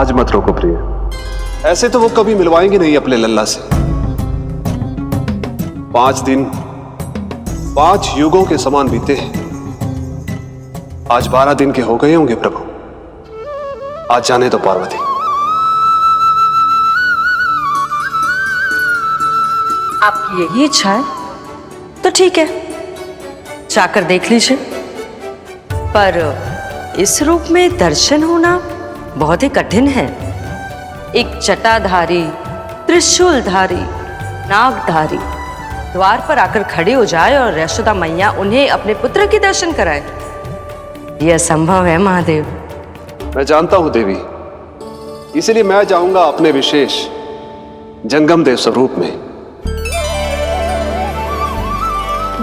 आज मत रोको प्रिय, ऐसे तो वो कभी मिलवाएंगे नहीं अपने लल्ला से। 5 दिन 5 युगों के समान बीते हैं, आज 12 दिन के हो गए होंगे प्रभु। आज जाने तो पार्वती। आपकी यही इच्छा है तो ठीक है, जाकर देख लीजिए। पर इस रूप में दर्शन होना बहुत ही कठिन है। एक जटाधारी, त्रिशूलधारी, नागधारी द्वार पर आकर खड़े हो जाए और यशोदा मैया उन्हें अपने पुत्र के दर्शन कराए, यह असंभव है महादेव। मैं जानता हूं देवी, इसलिए मैं जाऊंगा अपने विशेष जंगम देव स्वरूप में।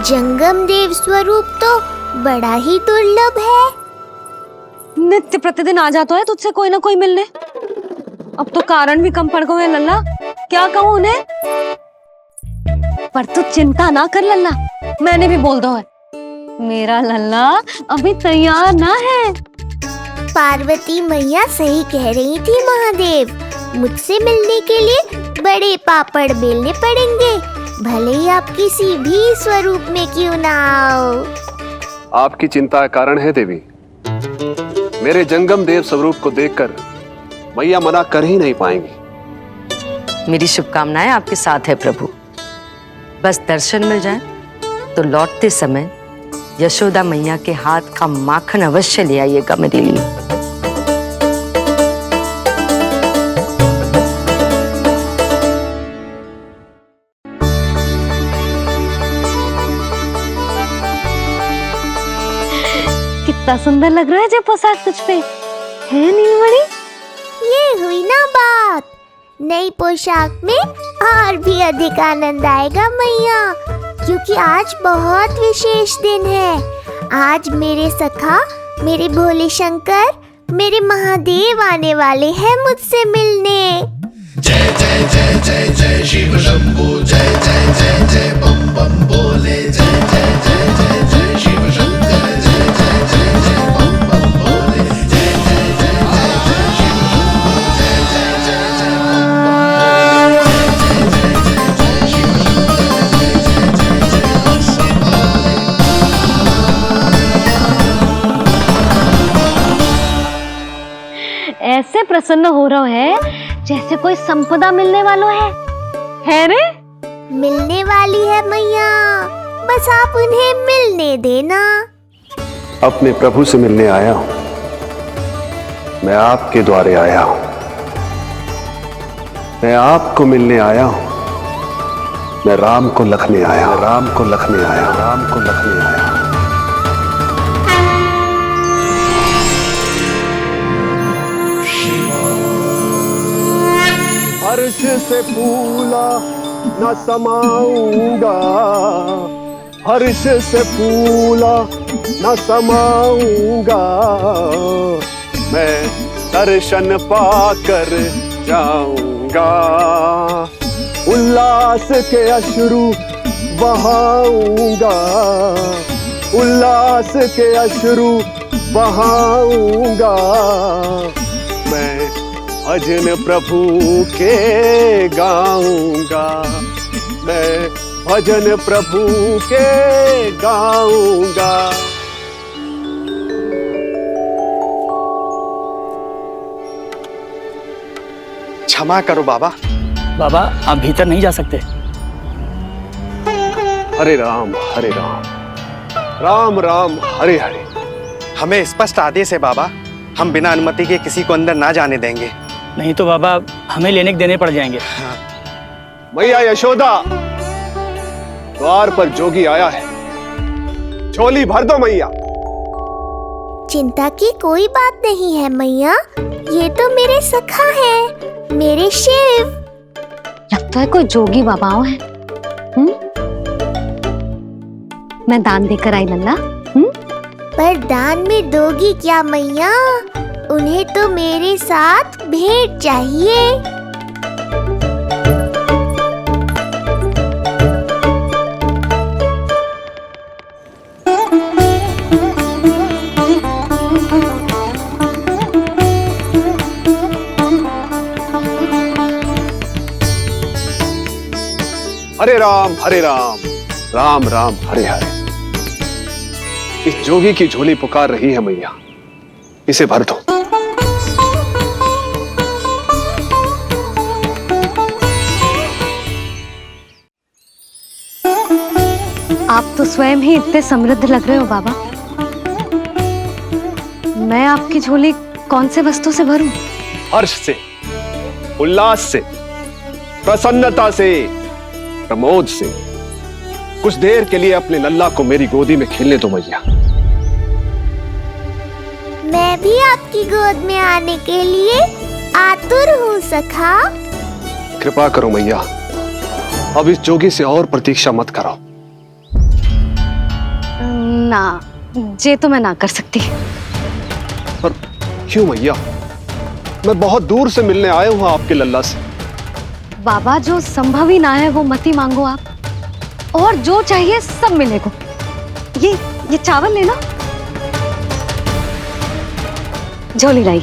जंगम देव स्वरूप तो बड़ा ही दुर्लभ है। नित्य प्रतिदिन आ जाता है तुझसे कोई ना कोई मिलने, अब तो कारण भी कम पड़ गए हैं लल्ला, क्या कहूँ उन्हें। पर तू चिंता ना कर लल्ला, मैंने भी बोल दो है, मेरा लल्ला अभी तैयार ना है। पार्वती मैया सही कह रही थी महादेव, मुझसे मिलने के लिए बड़े पापड़ बेलने पड़ेंगे, भले ही आप किसी भी स्वरूप में क्यों ना आओ। आपकी चिंता का कारण है देवी, मेरे जंगम देव स्वरूप को देखकर मैया मना कर ही नहीं पाएंगी। मेरी शुभकामनाएं आपके साथ है प्रभु। बस दर्शन मिल जाए तो लौटते समय यशोदा मैया के हाथ का माखन अवश्य ले आइएगा मेरे लिए। कितना सुंदर लग रहा है जो पोशाक तुझ पे है नीलमणि। ये हुई ना बात, नई पोशाक में और भी अधिक आनंद आएगा मैया, क्योंकि आज बहुत विशेष दिन है। आज मेरे सखा, मेरे भोले शंकर, मेरे महादेव आने वाले हैं मुझसे मिलने। जय जय जय जय जय शिव शंभू, जय जय जय जय बम बम बोले, जय जय जय जय जय शिव शंकर, जय जय जय जय बम बम बोले, जय जय जय जय जय शिव शंभू, जय जय जय जय बम बम। ऐसे प्रसन्न हो रहा है जैसे कोई संपदा मिलने वालों है रे। मिलने वाली है मैया, बस आप उन्हें मिलने देना। अपने प्रभु से मिलने आया हूं, मैं आपके द्वारे आया हूं, मैं आपको मिलने आया हूं, मैं राम को लखने आया, राम को लखने आया, राम को लखने आया। हर्ष से फूला न समाऊंगा, हर्ष से फूला न समाऊंगा, मैं दर्शन पाकर जाऊंगा, उल्लास के अश्रु बहाऊंगा, उल्लास के अश्रु बहाऊंगा, मैं भजन प्रभु के गाऊंगा, मैं भजन प्रभु के गाऊंगा। क्षमा करो बाबा। बाबा आप भीतर नहीं जा सकते। हरे राम हरे राम, राम राम हरे हरे। हमें स्पष्ट आदेश है बाबा, हम बिना अनुमति के किसी को अंदर ना जाने देंगे। नहीं तो बाबा हमें लेने के देने पड़ जाएंगे। मैया यशोदा, द्वार पर जोगी आया है, झोली भर दो मैया। चिंता की कोई बात नहीं है मैया, ये तो मेरे सखा है, मेरे शिव। लगता है कोई जोगी बाबाओं है। मैं दान देकर आई लल्ला। पर दान में दोगी क्या मैया, उन्हें तो मेरे साथ भेंट चाहिए। हरे राम राम राम हरे हरे। इस जोगी की झोली पुकार रही है मैया, इसे भर दो। आप तो स्वयं ही इतने समृद्ध लग रहे हो बाबा। मैं आपकी झोली कौन से वस्तु से भरूं? हर्ष से, उल्लास से, प्रसन्नता से, प्रमोद से। कुछ देर के लिए अपने लल्ला को मेरी गोदी में खेलने दो मैया। मैं भी आपकी गोद में आने के लिए आतुर हूँ सखा। कृपा करो मैया, अब इस जोगी से और प्रतीक्षा मत करो। ना, जे तो मैं ना कर सकती। पर क्यों मैया? मैं बहुत दूर से मिलने आया हूँ आपके लल्ला से। बाबा, जो संभव ही ना है वो मत ही मांगो आप, और जो चाहिए सब मिलेगा। ये चावल लेना, झोली लाई।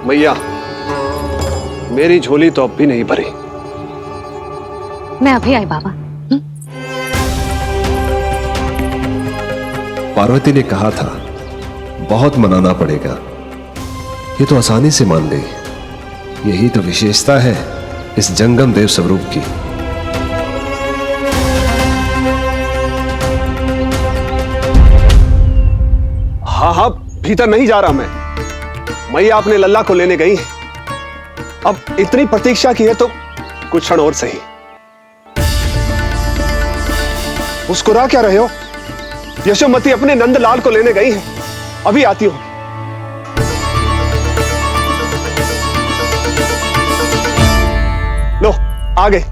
मैया, मेरी झोली तो अब भी नहीं भरी। मैं अभी आई बाबा। पार्वती ने कहा था बहुत मनाना पड़ेगा, ये तो आसानी से मान गई। यही तो विशेषता है इस जंगम देव स्वरूप की। हाँ हाँ, भीतर नहीं जा रहा मैं। मैया अपने लल्ला को लेने गई है। अब इतनी प्रतीक्षा की है तो कुछ क्षण और सही। मुस्कुरा क्या रहे हो? यशोमती अपने नंदलाल को लेने गई है, अभी आती हूं। लो, आ गए।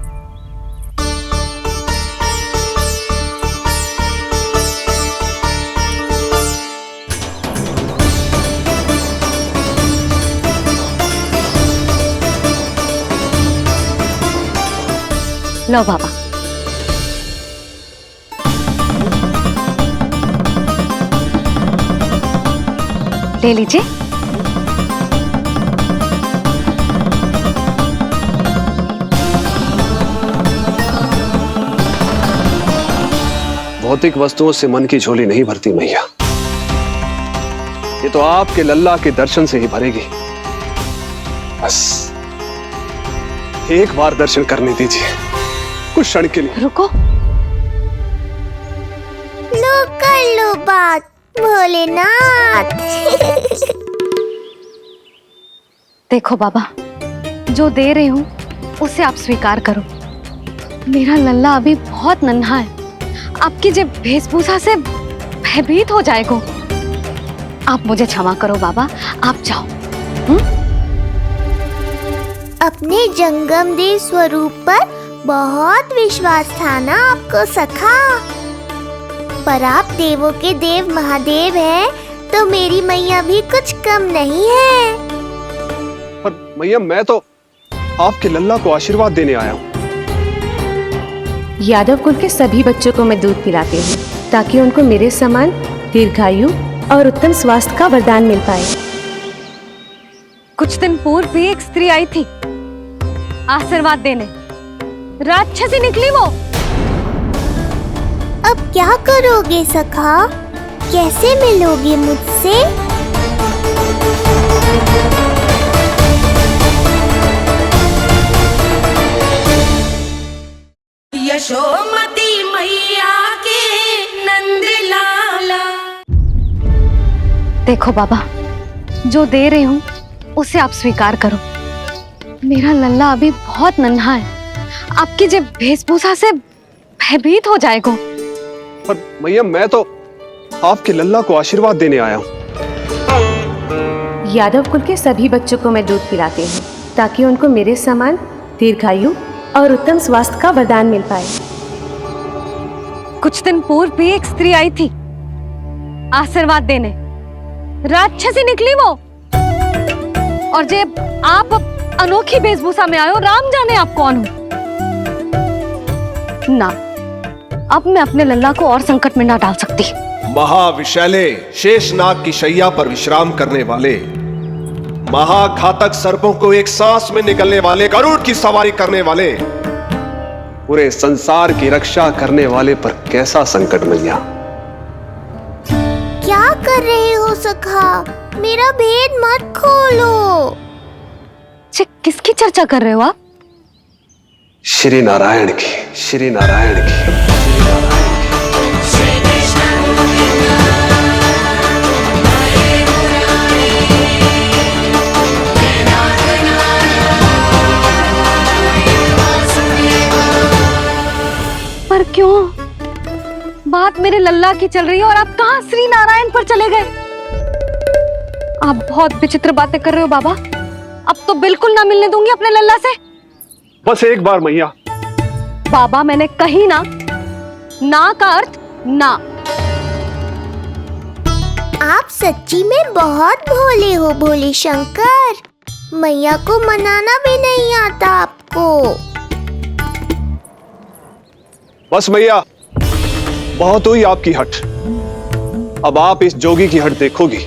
लो बाबा। ले लीजिए। भौतिक वस्तुओं से मन की झोली नहीं भरती मैया, ये तो आपके लल्ला के दर्शन से ही भरेगी। बस एक बार दर्शन करने दीजिए, कुछ क्षण के लिए। रुको। लो कर लो बात भोलेनाथ। देखो बाबा, जो दे रही हूं उसे आप स्वीकार करो। मेरा लल्ला अभी बहुत नन्हा है, आपकी जब वेशभूषा से भयभीत हो जाएगा। आप मुझे क्षमा करो बाबा, आप जाओ। अपने जंगम देव स्वरूप पर बहुत विश्वास था ना आपको सखा। पर आप देवों के देव महादेव हैं, तो मेरी मैया भी कुछ कम नहीं है। पर मैया, मैं तो आपके लल्ला को आशीर्वाद देने आया हूँ। यादव कुल के सभी बच्चों को मैं दूध पिलाती हूँ, ताकि उनको मेरे समान दीर्घायु और उत्तम स्वास्थ्य का वरदान मिल पाए। कुछ दिन पूर्व भी एक स्त्री आई थी आशीर्वाद देने, राक्षसी निकली वो। अब क्या करोगे सखा? कैसे मिलोगे मुझसे? यशोमती मैया के नंद लाला। देखो बाबा, जो दे रही हूं उसे आप स्वीकार करो। मेरा लल्ला अभी बहुत नन्हा है, आपकी जब वेशभूषा से भयभीत हो जाएगा। पर मैया, मैं तो आपके लल्ला को आशीर्वाद देने आया हूँ। यादव कुल के सभी बच्चों को मैं दूध पिलाती हूँ, ताकि उनको मेरे समान दीर्घायु और उत्तम स्वास्थ्य का वरदान मिल पाए। कुछ दिन पूर्व भी एक स्त्री आई थी आशीर्वाद देने, राक्षसी निकली वो। और जब आप अनोखी वेशभूषा में आए हो, राम जाने आप कौन हो। ना, अब मैं अपने लल्ला को और संकट में ना डाल सकती। महाविशैले शेषनाग की शैया पर विश्राम करने वाले, महाघातक सर्पों को एक सांस में निगलने वाले, गरुड़ की सवारी करने वाले, पूरे संसार की रक्षा करने वाले पर कैसा संकट मैया। क्या कर रहे हो सखा? मेरा भेद मत खोलो। किसकी चर्चा कर रहे हो आप? श्री नारायण की, श्री नारायण की। पर क्यों? बात मेरे लल्ला की चल रही है और आप कहां श्री नारायण पर चले गए? आप बहुत विचित्र बातें कर रहे हो बाबा। अब तो बिल्कुल ना मिलने दूंगी अपने लल्ला से। बस एक बार मैया। बाबा मैंने कही ना, ना का अर्थ ना। आप सच्ची में बहुत भोले हो भोले शंकर। मैया को मनाना भी नहीं आता आपको। बस मैया, बहुत हुई आपकी हट। अब आप इस जोगी की हट देखोगी।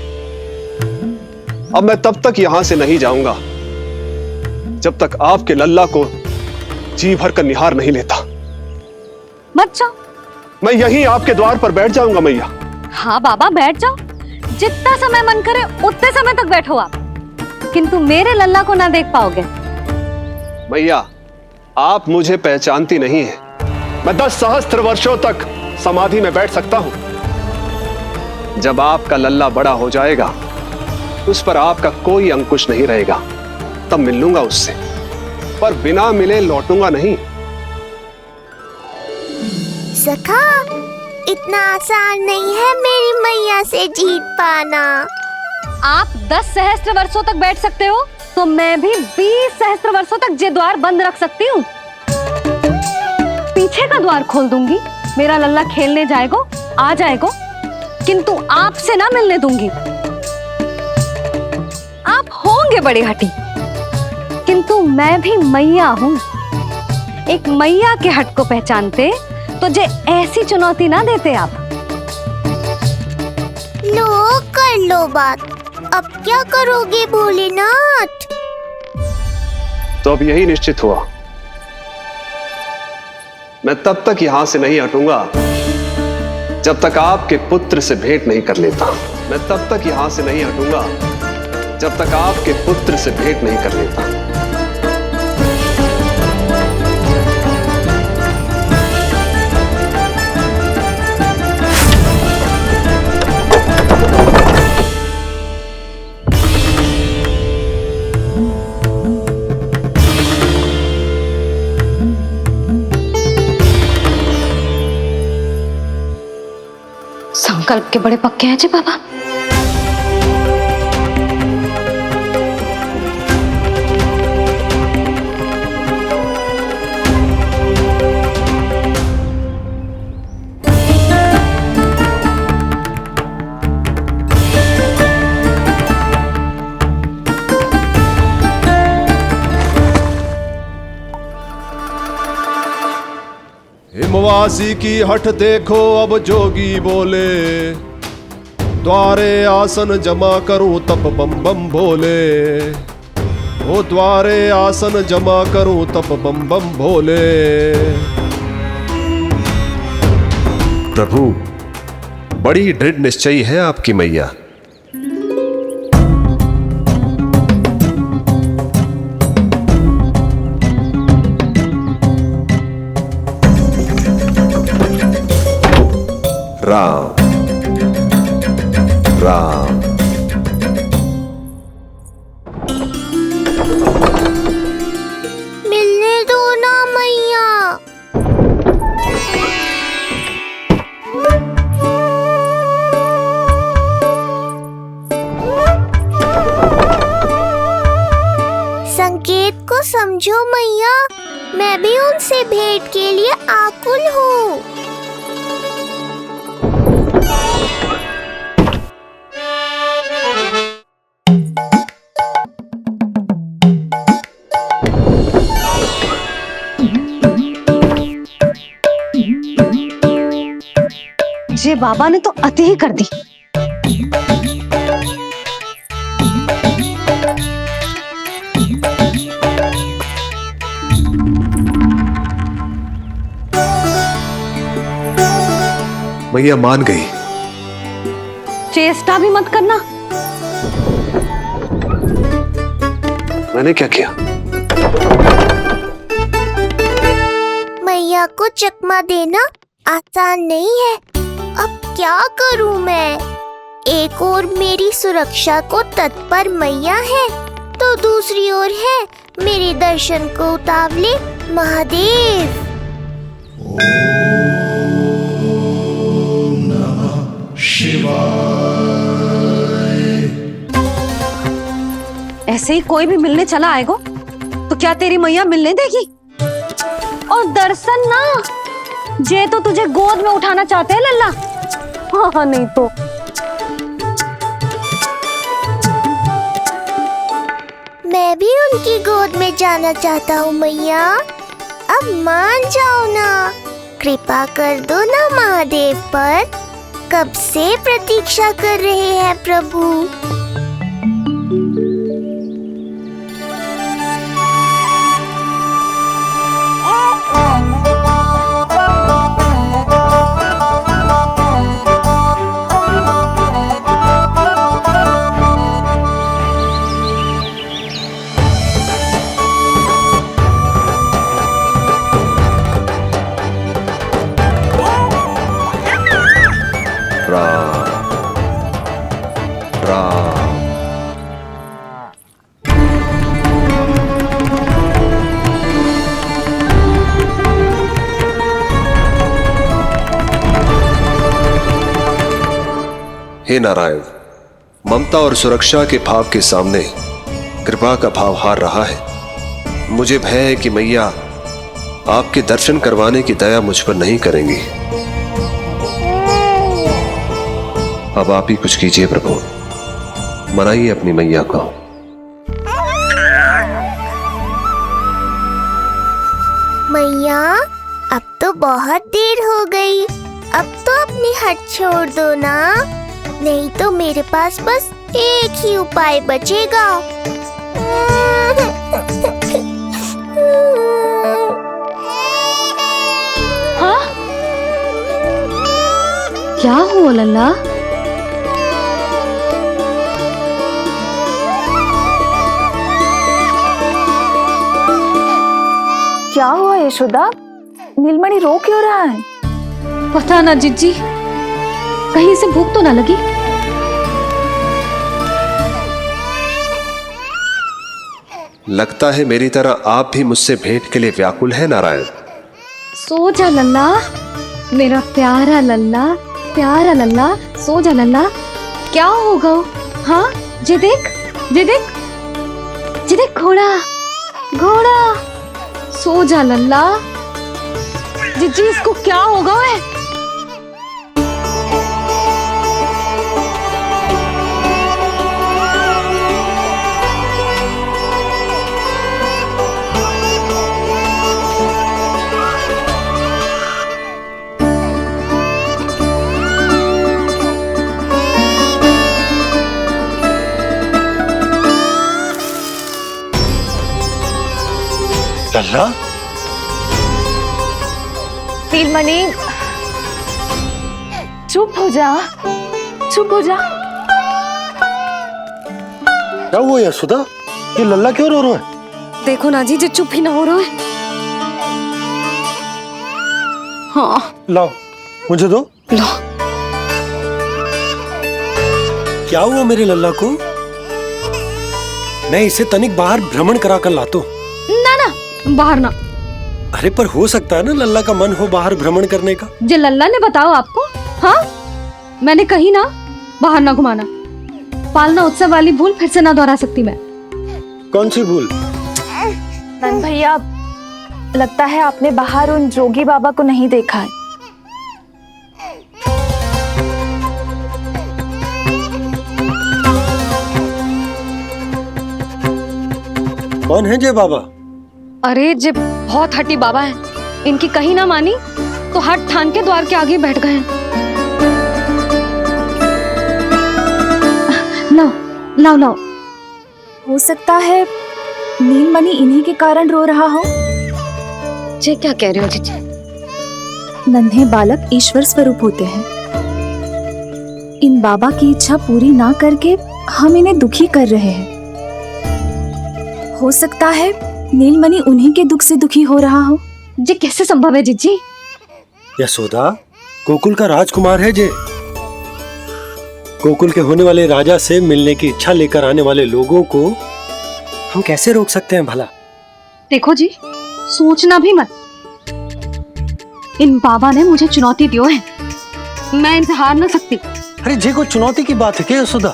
अब मैं तब तक यहां से नहीं जाऊंगा जब तक आपके लल्ला को जी भर कर निहार नहीं लेता। मत जाओ। मैं यहीं आपके द्वार पर बैठ जाऊंगा मैया। हाँ बाबा बैठ जाओ, जितना समय मन करे उतने समय तक बैठो आप, किंतु मेरे लल्ला को ना देख पाओगे। मैया, आप मुझे पहचानती नहीं है। मैं 10 सहस्त्र वर्षों तक समाधि में बैठ सकता हूं। जब आपका लल्ला बड़ा हो जाएगा, उस पर आपका कोई अंकुश नहीं रहेगा, तब मिल लूंगा उससे, पर बिना मिले लौटूंगा नहीं। सखा, इतना आसान नहीं है मेरी मैया से जीत पाना। आप 10 सहस्त्र वर्षों तक बैठ सकते हो, तो मैं भी 20 सहस्त्र वर्षों तक ये द्वार बंद रख सकती हूँ। पीछे का द्वार खोल दूंगी, मेरा लल्ला खेलने जाएगा, आ जाएगा, किंतु आपसे ना मिलने दूंगी। आप होंगे बड़ी हठी, किंतु मैं भी मैया हूँ। एक मैया के हट को पहचानते तो जे ऐसी चुनौती ना देते आप। लो कर लो बात। अब क्या करोगे भोलेनाथ? तो अब यही निश्चित हुआ, मैं तब तक यहां से नहीं हटूंगा जब तक आपके पुत्र से भेंट नहीं कर लेता। मैं तब तक यहां से नहीं हटूंगा जब तक आपके पुत्र से भेंट नहीं कर लेता। संकल्प के बड़े पक्के हैं जी बाबा। हिमवासी की हठ देखो अब जोगी बोले, द्वारे आसन जमा करूं तप बम बम भोले। ओ द्वारे आसन जमा करूं तप बम बम भोले। प्रभु, बड़ी दृढ़ निश्चयी है आपकी मैया। राम राम। मिलने दो ना मैया। संकेत को समझो मैया, मैं भी उनसे भेंट के लिए आकुल हूँ। जे बाबा ने तो अति ही कर दी। मैया मान गई। चेष्टा भी मत करना। मैंने क्या किया? मैया को चकमा देना आसान नहीं है। अब क्या करूं मैं? एक ओर मेरी सुरक्षा को तत्पर मैया है, तो दूसरी ओर है मेरे दर्शन को उतावले महादेव। ऐसे ही कोई भी मिलने चला आएगा तो क्या तेरी मैया मिलने देगी? और दर्शन ना, जे तो तुझे गोद में उठाना चाहते हैं लल्ला। हाँ नहीं तो मैं भी उनकी गोद में जाना चाहता हूँ मैया। अब मान जाओ ना, कृपा कर दो ना महादेव पर। कब से प्रतीक्षा कर रहे हैं प्रभु। हे नारायण, ममता और सुरक्षा के भाव के सामने कृपा का भाव हार रहा है। मुझे भय है कि मैया आपके दर्शन करवाने की दया मुझ पर नहीं करेंगी। अब आप ही कुछ कीजिए प्रभु, मनाइए अपनी मैया को। मैया अब तो बहुत देर हो गई। अब तो अपनी हट छोड़ दो ना, नहीं तो मेरे पास बस एक ही उपाय बचेगा। हाँ? क्या हुआ लल्ला? क्या हुआ यशोदा? नीलमणि रो क्यों रहा है? पता ना जीजी, कहीं से भूख तो ना लगी? लगता है मेरी तरह आप भी मुझसे भेंट के लिए व्याकुल है नारायण। सो जा लल्ला, मेरा प्यारा लल्ला, प्यारा लल्ला, सो जा लल्ला। क्या होगा? हाँ जे देख, जे देख, जे देख, घोड़ा, घोड़ा। सो जा लल्ला। जीजी इसको क्या होगा? है लल्ला? नीलमणि चुप हो जा, चुप हो जा। क्या हुआ यशोदा? ये लल्ला क्यों रो रहा है? देखो ना जी, जे चुप ही ना हो रहा है। हाँ लाओ, मुझे दो। लो। क्या हुआ मेरे लल्ला को? मैं इसे तनिक बाहर भ्रमण करा कर लाता हूँ। ना ना, बाहर ना। अरे पर हो सकता है ना लल्ला का मन हो बाहर भ्रमण करने का। जे लल्ला ने बताओ आपको? हाँ, मैंने कही ना बाहर ना घुमाना। पालना उत्सव वाली भूल फिर से ना दोहरा सकती मैं। कौन सी भूल? नंद भैया, लगता है आपने बाहर उन जोगी बाबा को नहीं देखा है। कौन है जय बाबा? अरे जे बहुत हट्टी बाबा है, इनकी कहीं ना मानी तो हाथ ठान के द्वार के आगे बैठ गए हैं। लाओ लाओ लाओ। हो सकता है नीलमणि इन्हीं के कारण रो रहा हो। जी क्या कह रहे हो जीजी? नन्हे बालक ईश्वर स्वरूप होते हैं। इन बाबा की इच्छा पूरी ना करके हम इन्हें दुखी कर रहे हैं। हो सकता है नीलमणि उन्हीं के दुख से दुखी हो रहा हो। जी कैसे संभव है जीजी? यशोदा, गोकुल का राजकुमार है जे। गोकुल के होने वाले राजा से मिलने की इच्छा लेकर आने वाले लोगों को हम कैसे रोक सकते हैं भला? देखो जी, सोचना भी मत। इन बाबा ने मुझे चुनौती दियो है, मैं इनसे हार ना सकती। अरे जे को चुनौती की बात है क्या यशोदा?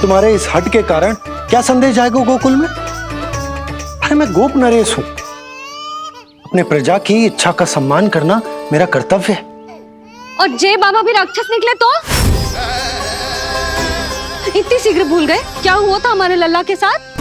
तुम्हारे इस हट के कारण क्या संदेश जाएगा गोकुल में? अरे मैं गोप नरेश हूं। अपने प्रजा की इच्छा का सम्मान करना मेरा कर्तव्य है। और जे बाबा भी राक्षस निकले तो? इतनी शीघ्र भूल गए क्या हुआ था हमारे लल्ला के साथ?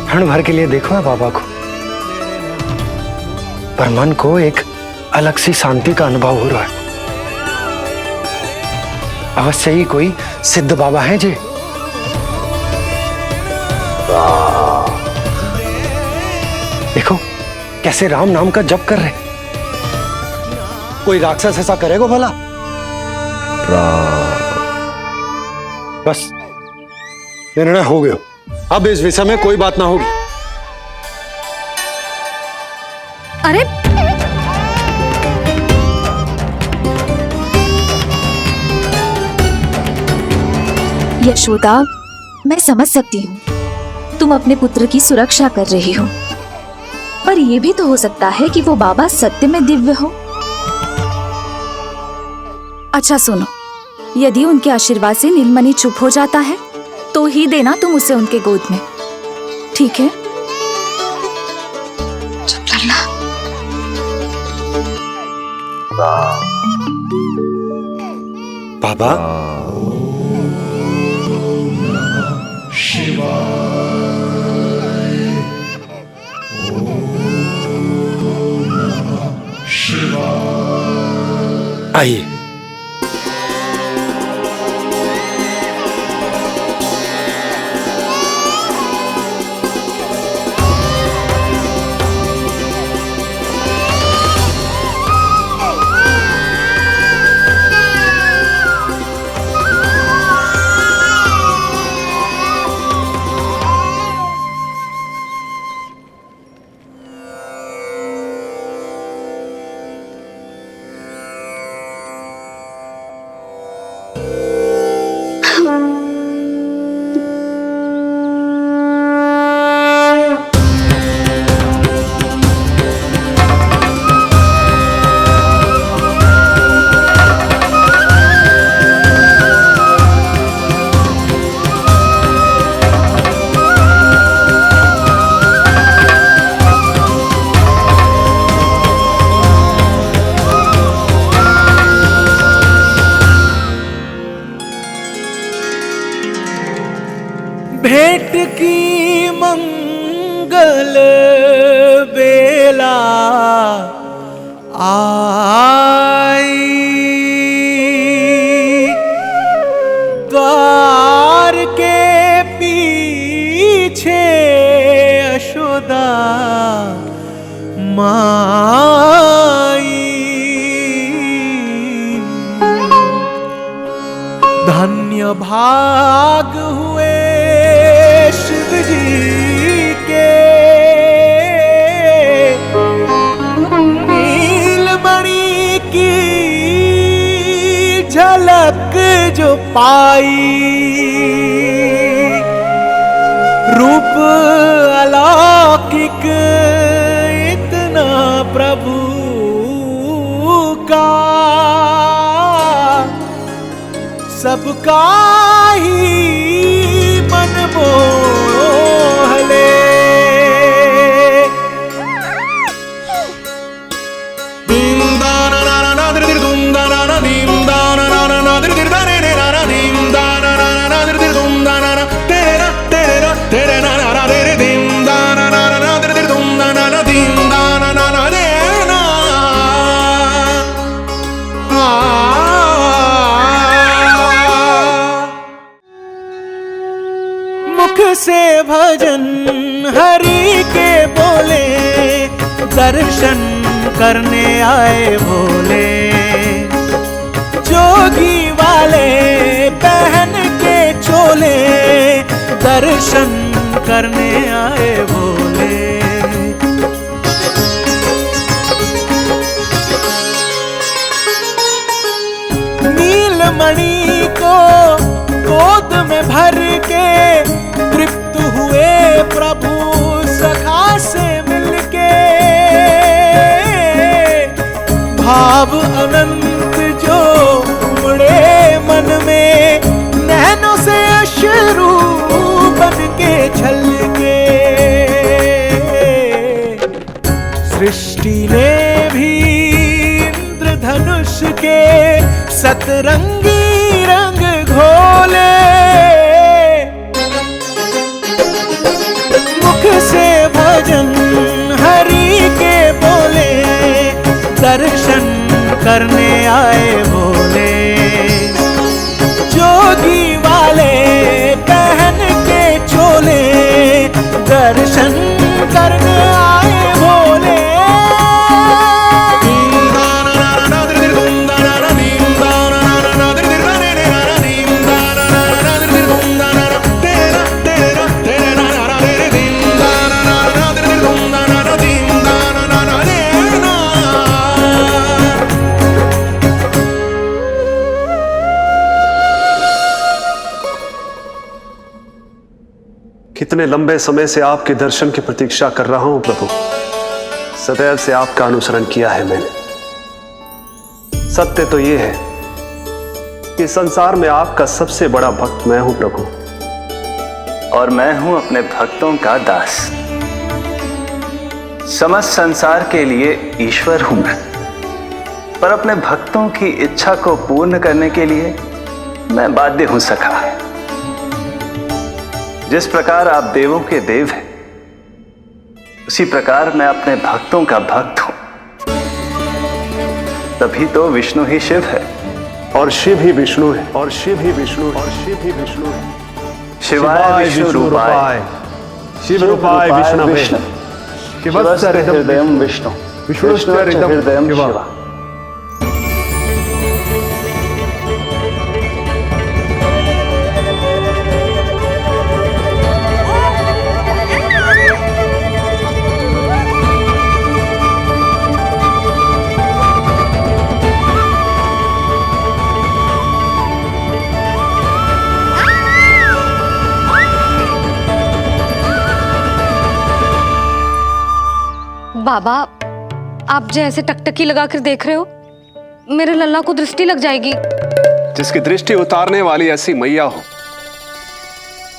क्षण भर के लिए देखो है बाबा को, पर मन को एक अलग सी शांति का अनुभव हो रहा है। अवश्य ही कोई सिद्ध बाबा है जी। देखो कैसे राम नाम का जप कर रहे। कोई राक्षस ऐसा करेगा भला? बस निर्णय हो गया, अब इस विषय में कोई बात ना होगी। अरे यशोदा, मैं समझ सकती हूँ तुम अपने पुत्र की सुरक्षा कर रही हो, पर यह भी तो हो सकता है कि वो बाबा सत्य में दिव्य हो। अच्छा सुनो, यदि उनके आशीर्वाद से नीलमणि चुप हो जाता है तो ही देना तुम उसे उनके गोद में, ठीक है? चुप लल्ला। बाबा आइए। भेंट की मंगल बेला आई, द्वार के पीछे यशोदा माई। धन्य भाग हुए शिव जी के, नीलमणि की झलक जो पाई। रूप अलौकिक इतना प्रभु का, सबका ही मन मोह ले। Bunda से भजन हरि के बोले, दर्शन करने आए भोले। जोगी वाले पहन के चोले, दर्शन करने आए भोले। नीलमणि को गोद में भर के तृप्त हुए प्रभु सखा से मिलके। भाव अनंत जो उमड़े मन में, नैनों से अश्रु बन के छलके। सृष्टि ने भी इंद्रधनुष के सतरंगी रंग घोले। मुख से भजन हरि के बोले, दर्शन करने आए भोले। जोगी वाले पहन के चोले, दर्शन करने आए भोले। कितने लंबे समय से आपके दर्शन की प्रतीक्षा कर रहा हूं प्रभु। सदैव से आपका अनुसरण किया है मैंने। सत्य तो यह है कि संसार में आपका सबसे बड़ा भक्त मैं हूं प्रभु, और मैं हूं अपने भक्तों का दास। समस्त संसार के लिए ईश्वर हूं मैं, पर अपने भक्तों की इच्छा को पूर्ण करने के लिए मैं बाध्य हूं सखा। जिस प्रकार आप देवों के देव हैं, उसी प्रकार मैं अपने भक्तों का भक्त हूं। तभी तो विष्णु ही शिव है, और शिव ही विष्णु है, और शिव ही विष्णु है, और शिव ही विष्णु है। शिवाय विष्णु रूपाय, शिव रूपाय विष्णवे, शिवस्य हृदयं विष्णु, विष्णुस्य हृदयं शिव। बाबा, आप जो ऐसे टकटकी लगाकर देख रहे हो, मेरे लल्ला को दृष्टि लग जाएगी। जिसकी दृष्टि उतारने वाली ऐसी मैया हो,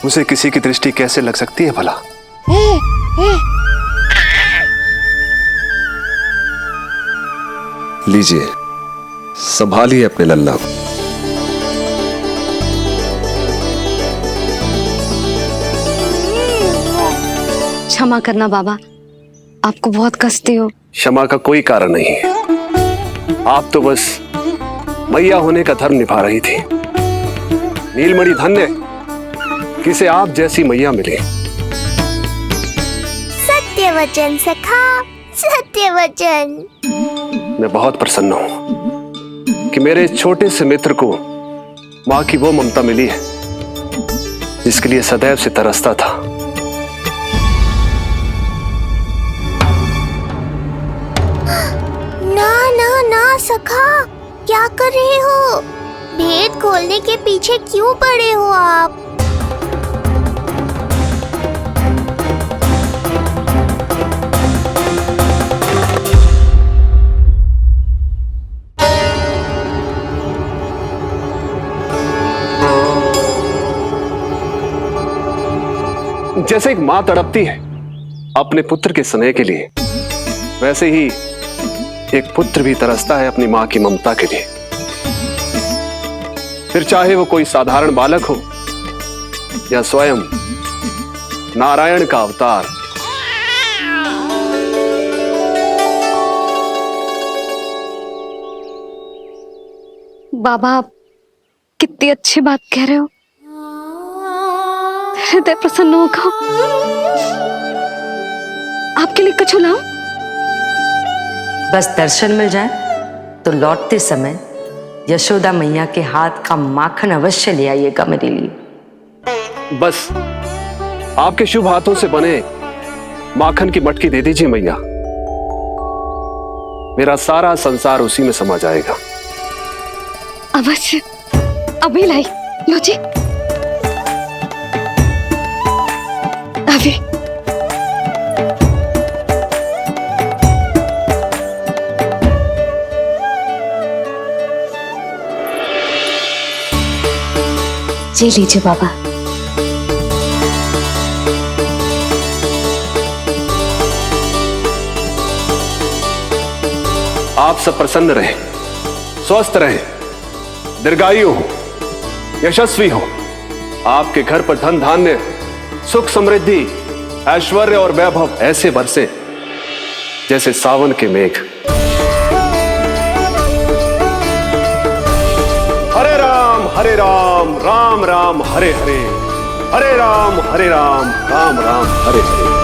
उसे किसी की दृष्टि कैसे लग सकती है भला? लीजिए, संभालिए अपने लल्ला को। क्षमा करना बाबा, आपको बहुत कष्ट हो। क्षमा का कोई कारण नहीं है। आप तो बस मैया होने का धर्म निभा रही थी। नीलमणि धन्य किसे आप जैसी मैया मिले। सत्य वचन सखा, सत्य वचन। मैं बहुत प्रसन्न हूं कि मेरे छोटे से मित्र को मां की वो ममता मिली है जिसके लिए सदैव से तरसता था। ना ना ना सखा, क्या कर रहे हो? भेद खोलने के पीछे क्यों पड़े हो आप? जैसे एक मां तड़पती है अपने पुत्र के स्नेह के लिए, वैसे ही एक पुत्र भी तरसता है अपनी मां की ममता के लिए। फिर चाहे वो कोई साधारण बालक हो या स्वयं नारायण का अवतार। बाबा, आप कितनी अच्छी बात कह रहे हो। हृदय प्रसन्न होगा। आपके लिए कछु लाऊं? बस दर्शन मिल जाए तो लौटते समय यशोदा मैया के हाथ का माखन अवश्य ले आइएगा मेरे लिए। बस आपके शुभ हाथों से बने माखन की मटकी दे दीजिए मैया, मेरा सारा संसार उसी में समा जाएगा। अवश्य, अभी लाई। लो जी, अभी। जी लीजिए बाबा। आप सब प्रसन्न रहें, स्वस्थ रहें, दीर्घायु हो, यशस्वी हो। आपके घर पर धन धान्य, सुख समृद्धि, ऐश्वर्य और वैभव ऐसे बरसे जैसे सावन के मेघ। हरे राम राम राम हरे हरे, हरे राम राम राम हरे हरे।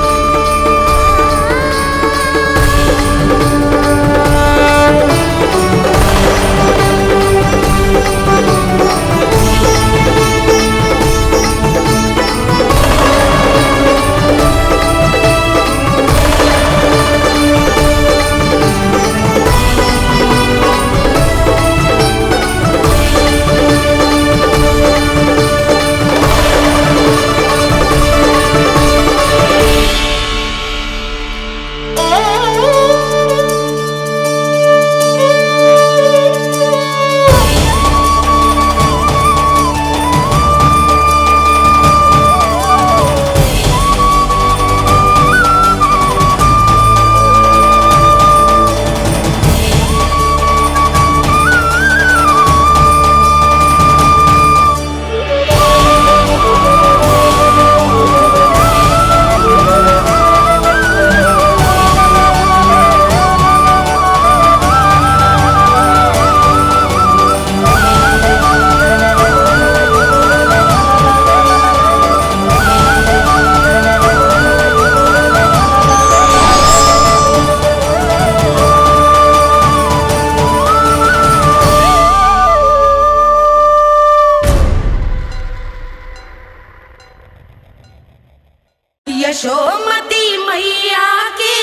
यशोमती मैया के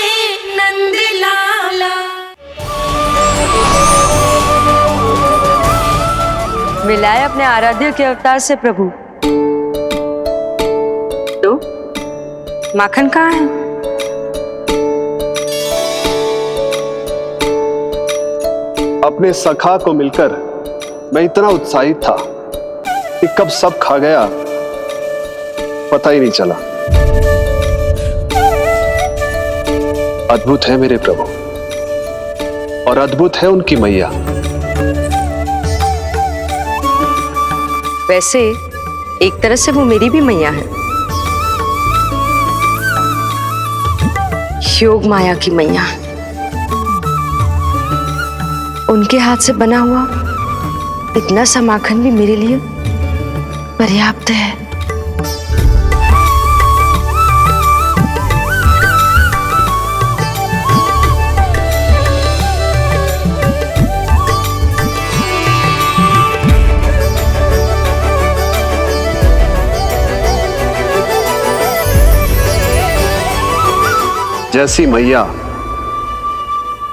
नंद लाला। मिलाए अपने आराध्य के अवतार से प्रभु। तो माखन कहाँ है? अपने सखा को मिलकर मैं इतना उत्साहित था कि कब सब खा गया पता ही नहीं चला। अद्भुत है मेरे प्रभु और अद्भुत है उनकी मैया। वैसे एक तरह से वो मेरी भी मैया है, योग माया की मैया। उनके हाथ से बना हुआ इतना सा माखन भी मेरे लिए पर्याप्त है। जैसी मैया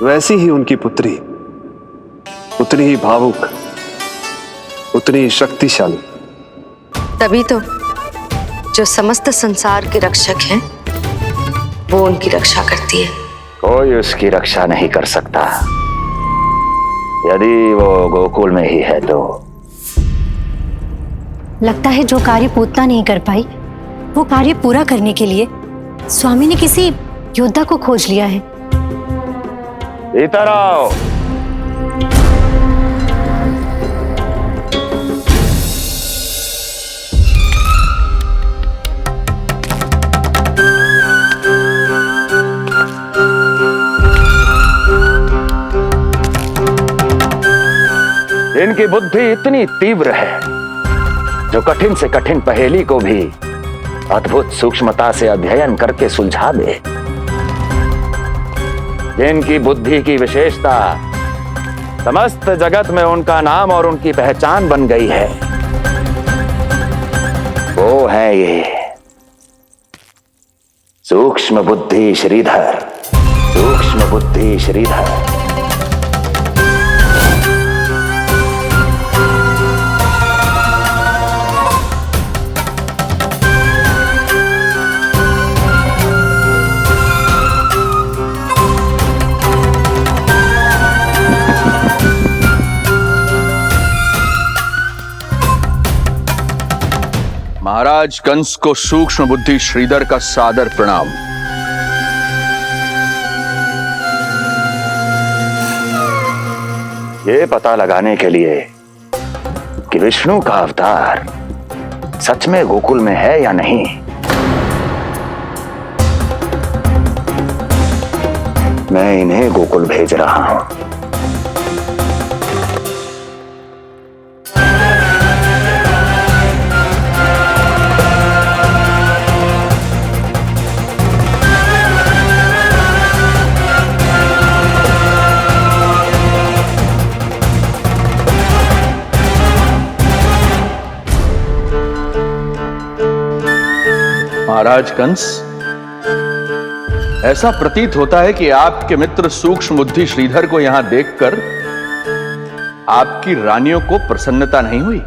वैसी ही उनकी पुत्री, उतनी ही भावुक, उतनी ही शक्तिशाली। तभी तो जो समस्त संसार के रक्षक हैं वो उनकी रक्षा करती है। कोई उसकी रक्षा नहीं कर सकता यदि वो गोकुल में ही है तो। लगता है जो कार्य पूतना नहीं कर पाई वो कार्य पूरा करने के लिए स्वामी ने किसी योद्धा को खोज लिया है। इधर आओ। इनकी बुद्धि इतनी तीव्र है जो कठिन से कठिन पहेली को भी अद्भुत सूक्ष्मता से अध्ययन करके सुलझा दे। जिनकी बुद्धि की विशेषता समस्त जगत में उनका नाम और उनकी पहचान बन गई है, वो है ये सूक्ष्म बुद्धि श्रीधर। सूक्ष्म बुद्धि श्रीधर। महाराज कंस को सूक्ष्म बुद्धि श्रीधर का सादर प्रणाम। ये पता लगाने के लिए कि विष्णु का अवतार सच में गोकुल में है या नहीं, मैं इन्हें गोकुल भेज रहा हूं। महाराज कंस, ऐसा प्रतीत होता है कि आपके मित्र सूक्ष्म बुद्धि श्रीधर को यहां देखकर आपकी रानियों को प्रसन्नता नहीं हुई।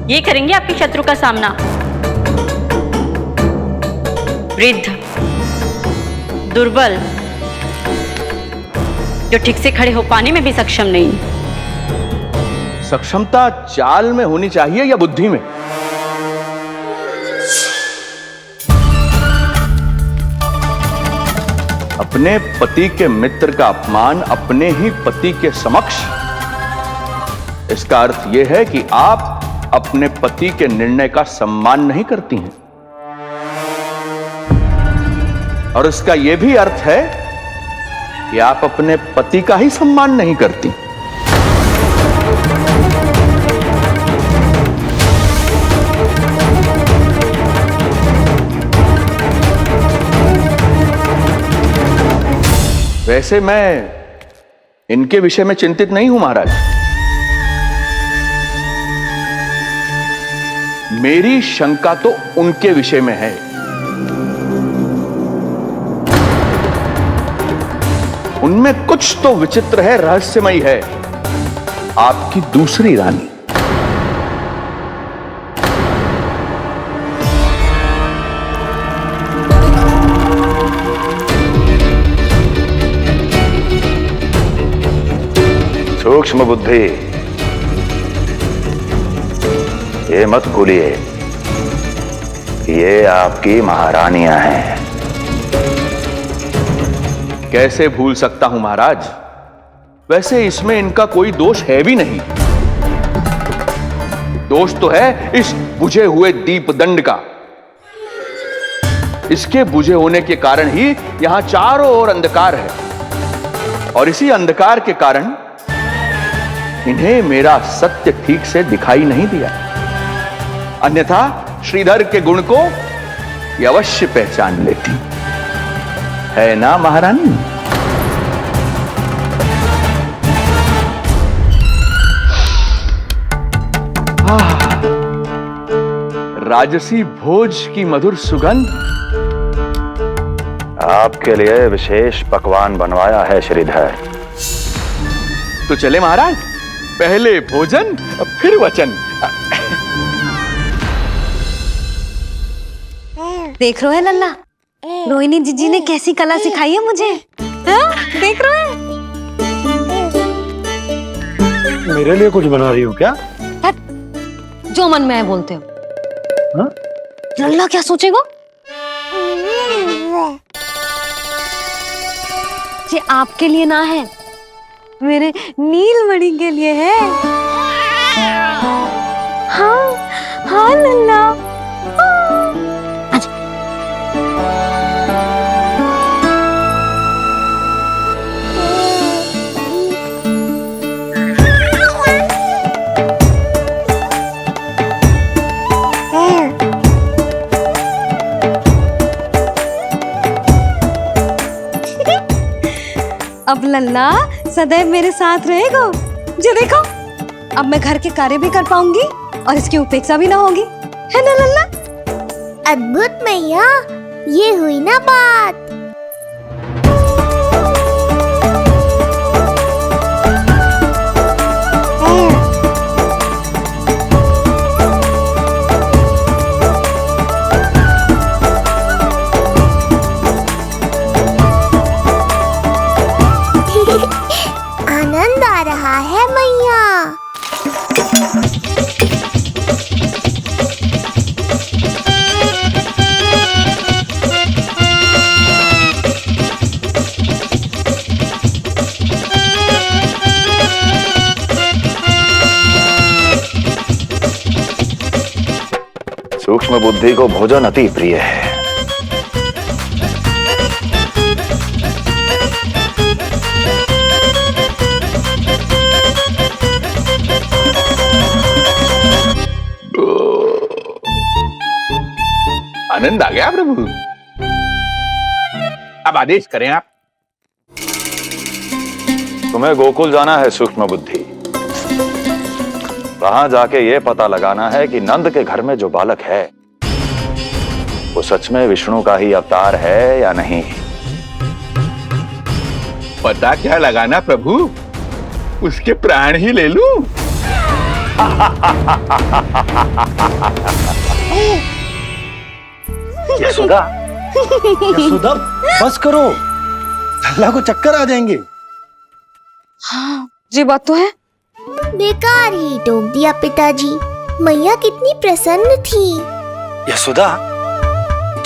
ये करेंगे आपके शत्रु का सामना। वृद्ध, दुर्बल, जो ठीक से खड़े हो पाने में भी सक्षम नहीं। सक्षमता चाल में होनी चाहिए या बुद्धि में? अपने पति के मित्र का अपमान अपने ही पति के समक्ष, इसका अर्थ यह है कि आप अपने पति के निर्णय का सम्मान नहीं करती हैं। और इसका यह भी अर्थ है कि आप अपने पति का ही सम्मान नहीं करती। वैसे मैं इनके विषय में चिंतित नहीं हूं महाराज। मेरी शंका तो उनके विषय में है। उनमें कुछ तो विचित्र है, रहस्यमयी है। आपकी दूसरी रानी। सूक्ष्म बुद्धि, ये मत भूलिए कि ये आपकी महारानियां हैं। कैसे भूल सकता हूं महाराज? वैसे इसमें इनका कोई दोष है भी नहीं। दोष तो है इस बुझे हुए दीपदंड का। इसके बुझे होने के कारण ही यहां चारों ओर अंधकार है, और इसी अंधकार के कारण इन्हें मेरा सत्य ठीक से दिखाई नहीं दिया। अन्यथा श्रीधर के गुण को ये अवश्य पहचान लेती, है ना महारानी? राजसी भोज की मधुर सुगंध। आपके लिए विशेष पकवान बनवाया है श्रीधर। तो चले महाराज, पहले भोजन फिर वचन। देख रहे हो लल्ला, रोहिणी जीजी ने कैसी कला सिखाई है मुझे। हाँ? देख रहे हो? मेरे लिए कुछ बना रही हो क्या? जो मन में है बोलते हो। हाँ? लल्ला क्या सोचेगा? ये आपके लिए ना है, मेरे नीलमणि के लिए है। हाँ हाँ लल्ला। अब लल्ला सदैव मेरे साथ रहेगा। जो देखो, अब मैं घर के कार्य भी कर पाऊंगी और इसकी उपेक्षा भी ना होगी, है ना लल्ला? अद्भुत मैया, ये हुई ना बात। आनंद आ रहा है मैया। सूक्ष्म बुद्धि को भोजन अति प्रिय है। आनंद आ गया प्रभु। अब आदेश करें आप। तुम्हें गोकुल जाना है सूक्ष्म बुद्धि। वहां जाके ये पता लगाना है कि नंद के घर में जो बालक है वो सच में विष्णु का ही अवतार है या नहीं। पता क्या लगाना प्रभु, उसके प्राण ही ले लूं। यशोदा, यशोदा बस करो, लल्ला को चक्कर आ जाएंगे। हाँ, ये बात तो है। बेकार ही टोक दिया पिताजी। मैया कितनी प्रसन्न थी। यशोदा,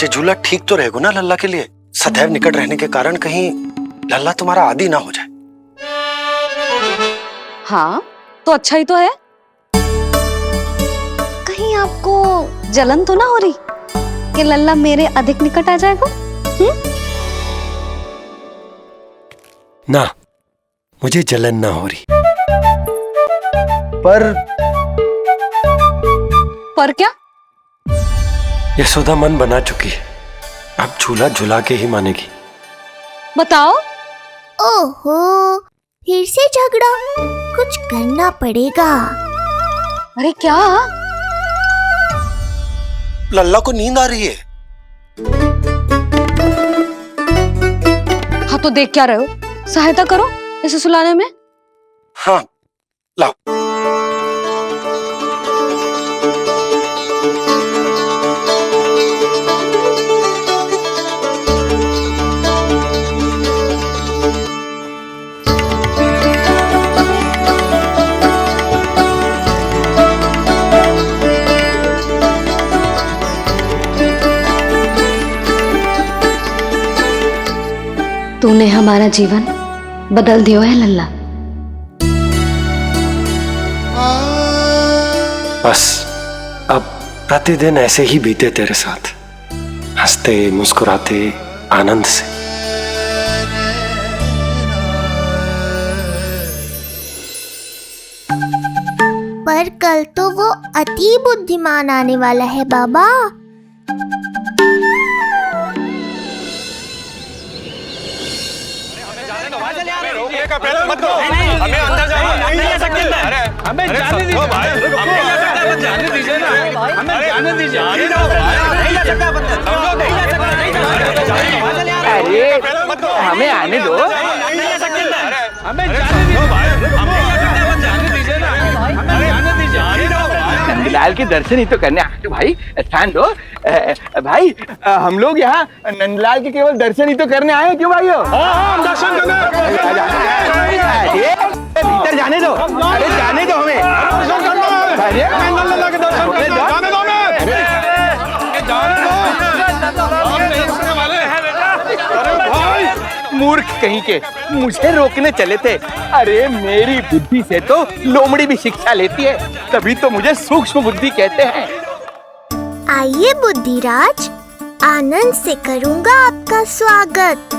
ये झूला ठीक तो रहेगा ना लल्ला के लिए? सदैव निकट रहने के कारण कहीं लल्ला तुम्हारा आदी ना हो जाए। हाँ, तो अच्छा ही तो है। कहीं आपको जलन तो ना हो रही कि लल्ला मेरे अधिक निकट आ जाएगा? ना, मुझे जलन ना हो रही। पर क्या? यशोदा मन बना चुकी है, अब झूला झूला के ही मानेगी। बताओ। ओहो, फिर से झगड़ा। कुछ करना पड़ेगा। अरे क्या? लल्ला को नींद आ रही है। हाँ तो देख क्या रहे हो, सहायता करो इसे सुलाने में। हाँ, लाओ। तूने हमारा जीवन बदल दिया है लल्ला। बस अब प्रतिदिन ऐसे ही बीते तेरे साथ, हंसते मुस्कुराते आनंद से। पर कल तो वो अति बुद्धिमान आने वाला है बाबा। हमें अंदर जाने नहीं ले सकते। अरे हमें जाने दीजिए भाई, हमें जाने दीजिए ना, हमें जाने दीजिए। नहीं ले सकता बंदा, नहीं ले सकता, नहीं ले सकता। अरे हमें आने दो। नहीं ले सकते, हमें जाने दीजिए भाई, हमें जाने दीजिए ना, हमें जाने दीजिए। नंदलाल के दर्शन ही तो करने आए थे भाई, स्थान दो। भाई हम लोग यहाँ नंदलाल के केवल दर्शन ही तो करने आए हैं, क्यों भाई? हम दर्शन करने। भीतर जाने दो, अरे जाने दो हमें। नंदलाल के दर्शन करने जाने दो हमें। जाने दो। मूर्ख कहीं के, मुझे रोकने चले थे। अरे मेरी बुद्धि से तो लोमड़ी भी शिक्षा लेती है, तभी तो मुझे सूक्ष्म बुद्धि कहते हैं। आइए बुद्धिराज, आनंद से करूंगा आपका स्वागत।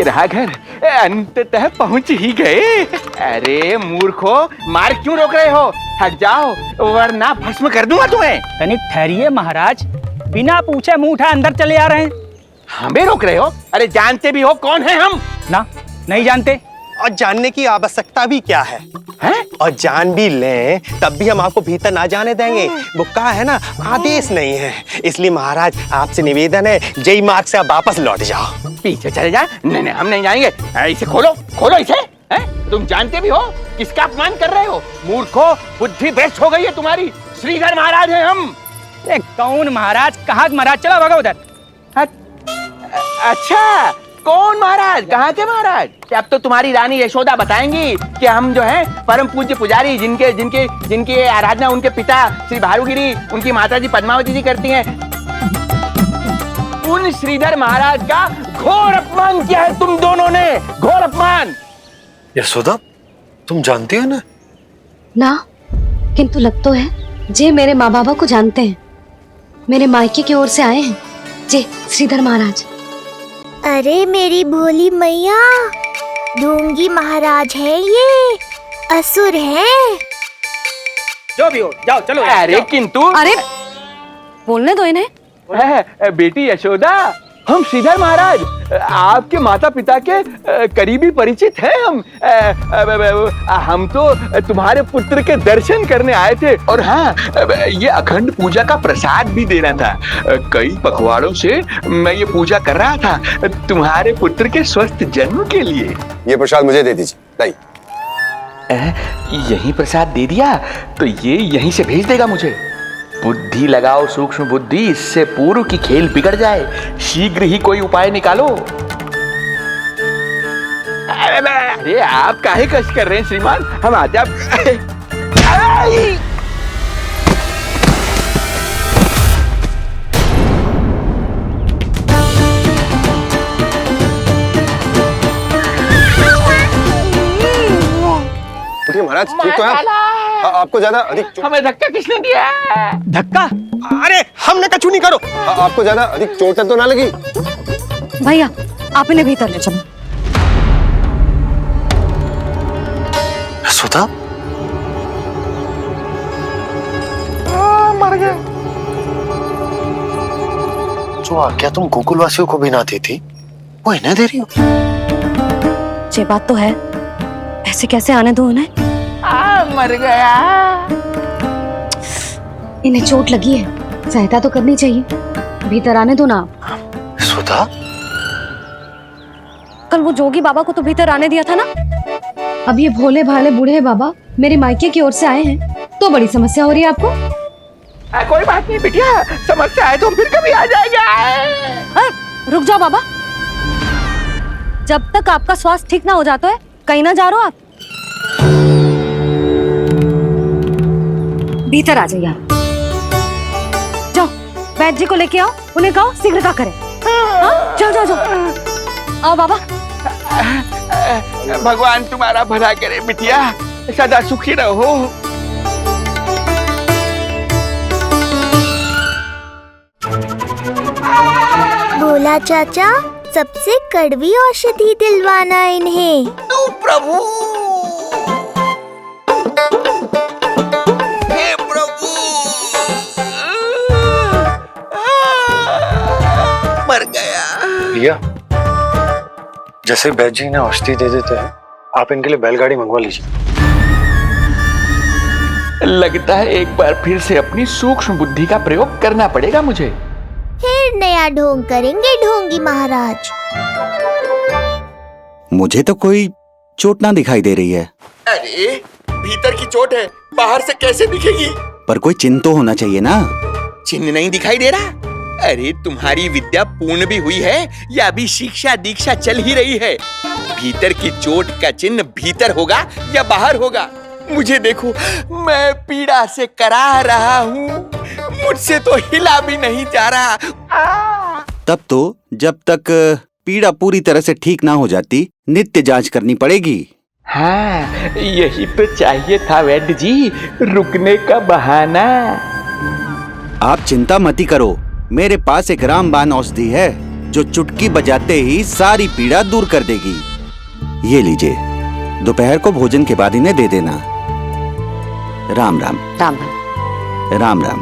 ये रहा घर, अंततः पहुंच ही गए। अरे मूर्खो, मार्ग क्यों रोक रहे हो? हट जाओ वरना भस्म कर दूंगा तुम्हें। तनिक ठहरिए महाराज, बिना पूछे मुंह उठा अंदर चले आ रहे हैं। हमें रोक रहे हो? अरे जानते भी हो कौन है हम? ना, नहीं जानते। और जानने की आवश्यकता भी क्या है? और जान भी लें तब भी हम आपको भीतर ना जाने देंगे। वो कहा है ना, आदेश नहीं है। इसलिए महाराज आपसे निवेदन है, जय मार्ग से आप वापस लौट जाओ। पीछे चले जा। नहीं नहीं, हम नहीं जाएंगे। इसे खोलो, खोलो इसे। तुम जानते भी हो किसका अपमान कर रहे हो? मूर्खो, बुद्धि भ्रष्ट हो गई है तुम्हारी। श्रीधर महाराज हैं हम। कौन महाराज? कहाँ महाराज? चलो भगा उधर। अच्छा, कौन महाराज? कहाँ के महाराज? अब तो तुम्हारी रानी यशोदा बताएंगी कि हम जो है परम पूज्य पुजारी, जिनके जिनके जिनकी आराधना उनके पिता श्री भारुगिरी, उनकी माताजी पद्मावती जी करती हैं, उन श्रीधर महाराज का घोर अपमान किया है तुम दोनों ने। घोर अपमान। यशोदा, तुम जानती हो ना? ना, किंतु लग तो है जे मेरे माँ बाबा को जानते हैं। मेरे मायके की ओर से आए हैं जे श्रीधर महाराज। अरे मेरी भोली मैया, ढोंगी महाराज है ये, असुर है। जो भी हो, जाओ चलो। अरे किंतु, अरे बोलने दो इन्हें। बेटी यशोदा, हम श्रीधर महाराज आपके माता पिता के करीबी परिचित हैं। हम तो तुम्हारे पुत्र के दर्शन करने आए थे। और हाँ, ये अखंड पूजा का प्रसाद भी देना था। कई पखवाड़ों से मैं ये पूजा कर रहा था तुम्हारे पुत्र के स्वस्थ जन्म के लिए। ये प्रसाद मुझे दे दीजिए। यही प्रसाद दे दिया तो ये यहीं से भेज देगा मुझे। बुद्धि लगाओ सूक्ष्म बुद्धि, इससे पूर्व की खेल बिगड़ जाए। शीघ्र ही कोई उपाय निकालो। अरे आप काहे कष्ट कर रहे हैं श्रीमान? हम आते आप। महाराज ठीक तो है? आपको ज्यादा अधिक हमें धक्का किसने दिया? धक्का? अरे हमने कछु नहीं करो। आपको ज्यादा अधिक चोट तो ना लगी? भैया, आप इन्हें भीतर ले चलो। यशोदा, मर गया। जो आज्ञा तुम गोकुलवासियों को भी ना दी थी, वो इन्हें दे रही हो? ये बात तो है, ऐसे कैसे आने दो उन्हें? मर गया। इन्हें चोट लगी है, सहायता तो करनी चाहिए। भीतर आने दो ना। यशोदा, कल वो जोगी बाबा को तो भीतर आने दिया था ना। अब ये भोले भाले बूढ़े बाबा मेरे मायके की ओर से आए हैं, तो बड़ी समस्या हो रही है आपको। कोई बात नहीं बिटिया, समस्या है तो फिर कभी आ जाएगा। रुक जाओ बाबा, जब तक आपका स्वास्थ्य ठीक ना हो जाता है कहीं ना जा रहे हो आप। भीतर आ जाइए आप। जाओ वैद्य जी को लेके आओ, उन्हें कहो शीघ्रता करें। जाओ जाओ जाओ। आओ बाबा। भगवान तुम्हारा भला करे बिटिया, सदा सुखी रहो। भोला चाचा, सबसे कड़वी औषधि दिलवाना इन्हें। प्रभु, हे प्रभु, मर गया। भैया, जैसे वैद्य जी ने औषधि दे देते हैं, आप इनके लिए बैलगाड़ी मंगवा लीजिए। लगता है एक बार फिर से अपनी सूक्ष्म बुद्धि का प्रयोग करना पड़ेगा मुझे। फिर नया ढोंग करेंगे ढोंगी महाराज। मुझे तो कोई चोट ना दिखाई दे रही है। अरे भीतर की चोट है, बाहर से कैसे दिखेगी? पर कोई चिन्ह तो होना चाहिए ना। चिन्ह नहीं दिखाई दे रहा? अरे तुम्हारी विद्या पूर्ण भी हुई है या अभी शिक्षा दीक्षा चल ही रही है? भीतर की चोट का चिन्ह भीतर होगा या बाहर होगा? मुझे देखो, मैं पीड़ा से करा रहा हूँ, मुझसे तो हिला भी नहीं जा रहा। तब तो जब तक पीड़ा पूरी तरह से ठीक ना हो जाती, नित्य जांच करनी पड़ेगी। हाँ, यही तो चाहिए था वैद्य जी, रुकने का बहाना। आप चिंता मती करो, मेरे पास एक रामबाण औषधि है, जो चुटकी बजाते ही सारी पीड़ा दूर कर देगी। ये लीजिए, दोपहर को भोजन के बाद इन्हें दे देना। राम राम। राम राम। राम राम।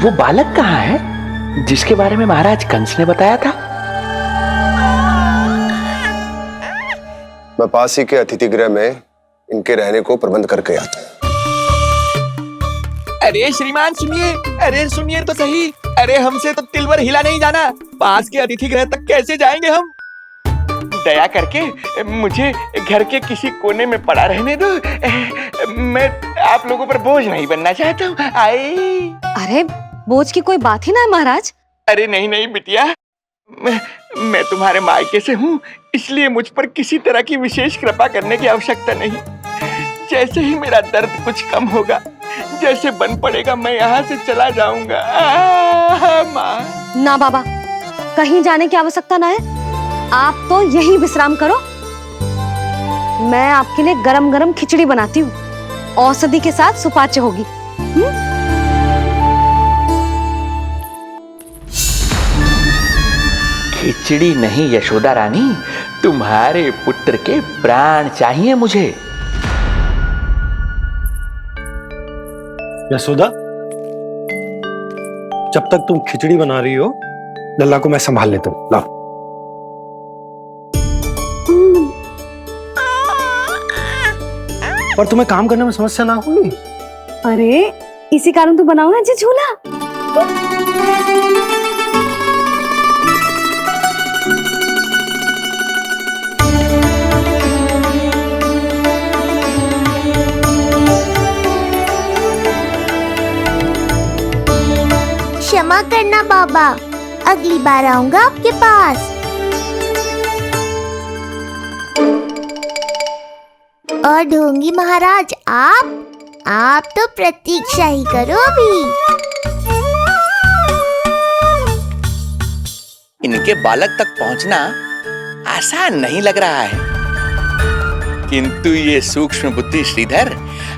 वो बालक कहाँ है जिसके बारे में महाराज कंस ने बताया था? मैं पास ही के अतिथि गृह में इनके रहने को प्रबंध करके आता हूँ। अरे श्रीमान सुनिए, अरे सुनिए तो सही। अरे हमसे तो तिल भर हिला नहीं जाना, पास के अतिथि गृह तक कैसे जाएंगे हम? दया करके मुझे घर के किसी कोने में पड़ा रहने दो। मैं आप लोगों पर बोझ नहीं बनना चाहता हूँ। आई। अरे बोझ की कोई बात ही ना है महाराज। अरे नहीं नहीं बिटिया, मैं तुम्हारे मायके से हूँ, इसलिए मुझ पर किसी तरह की विशेष कृपा करने की आवश्यकता नहीं। जैसे ही मेरा दर्द कुछ कम होगा, जैसे बन पड़ेगा, मैं यहाँ से चला जाऊंगा। माँ। ना बाबा, कहीं जाने की आवश्यकता ना है। आप तो यही विश्राम करो। मैं आपके लिए गरम गरम खिचड़ी बनाती हूँ, औषधि के साथ सुपाच्य होगी। खिचड़ी नहीं यशोदा रानी, तुम्हारे पुत्र के प्राण चाहिए मुझे। यशोदा, जब तक तुम खिचड़ी बना रही हो, लल्ला को मैं संभाल लेता हूँ। लाओ। पर तुम्हें काम करने में समस्या ना होगी? अरे इसी कारण तो बनाओ ना जी झूला। क्षमा करना बाबा, अगली बार आऊंगा आपके पास। और ढोंगी महाराज, आप तो प्रतीक्षा ही करो अभी। इनके बालक तक पहुंचना आसान नहीं लग रहा है, किंतु ये सूक्ष्म बुद्धि श्रीधर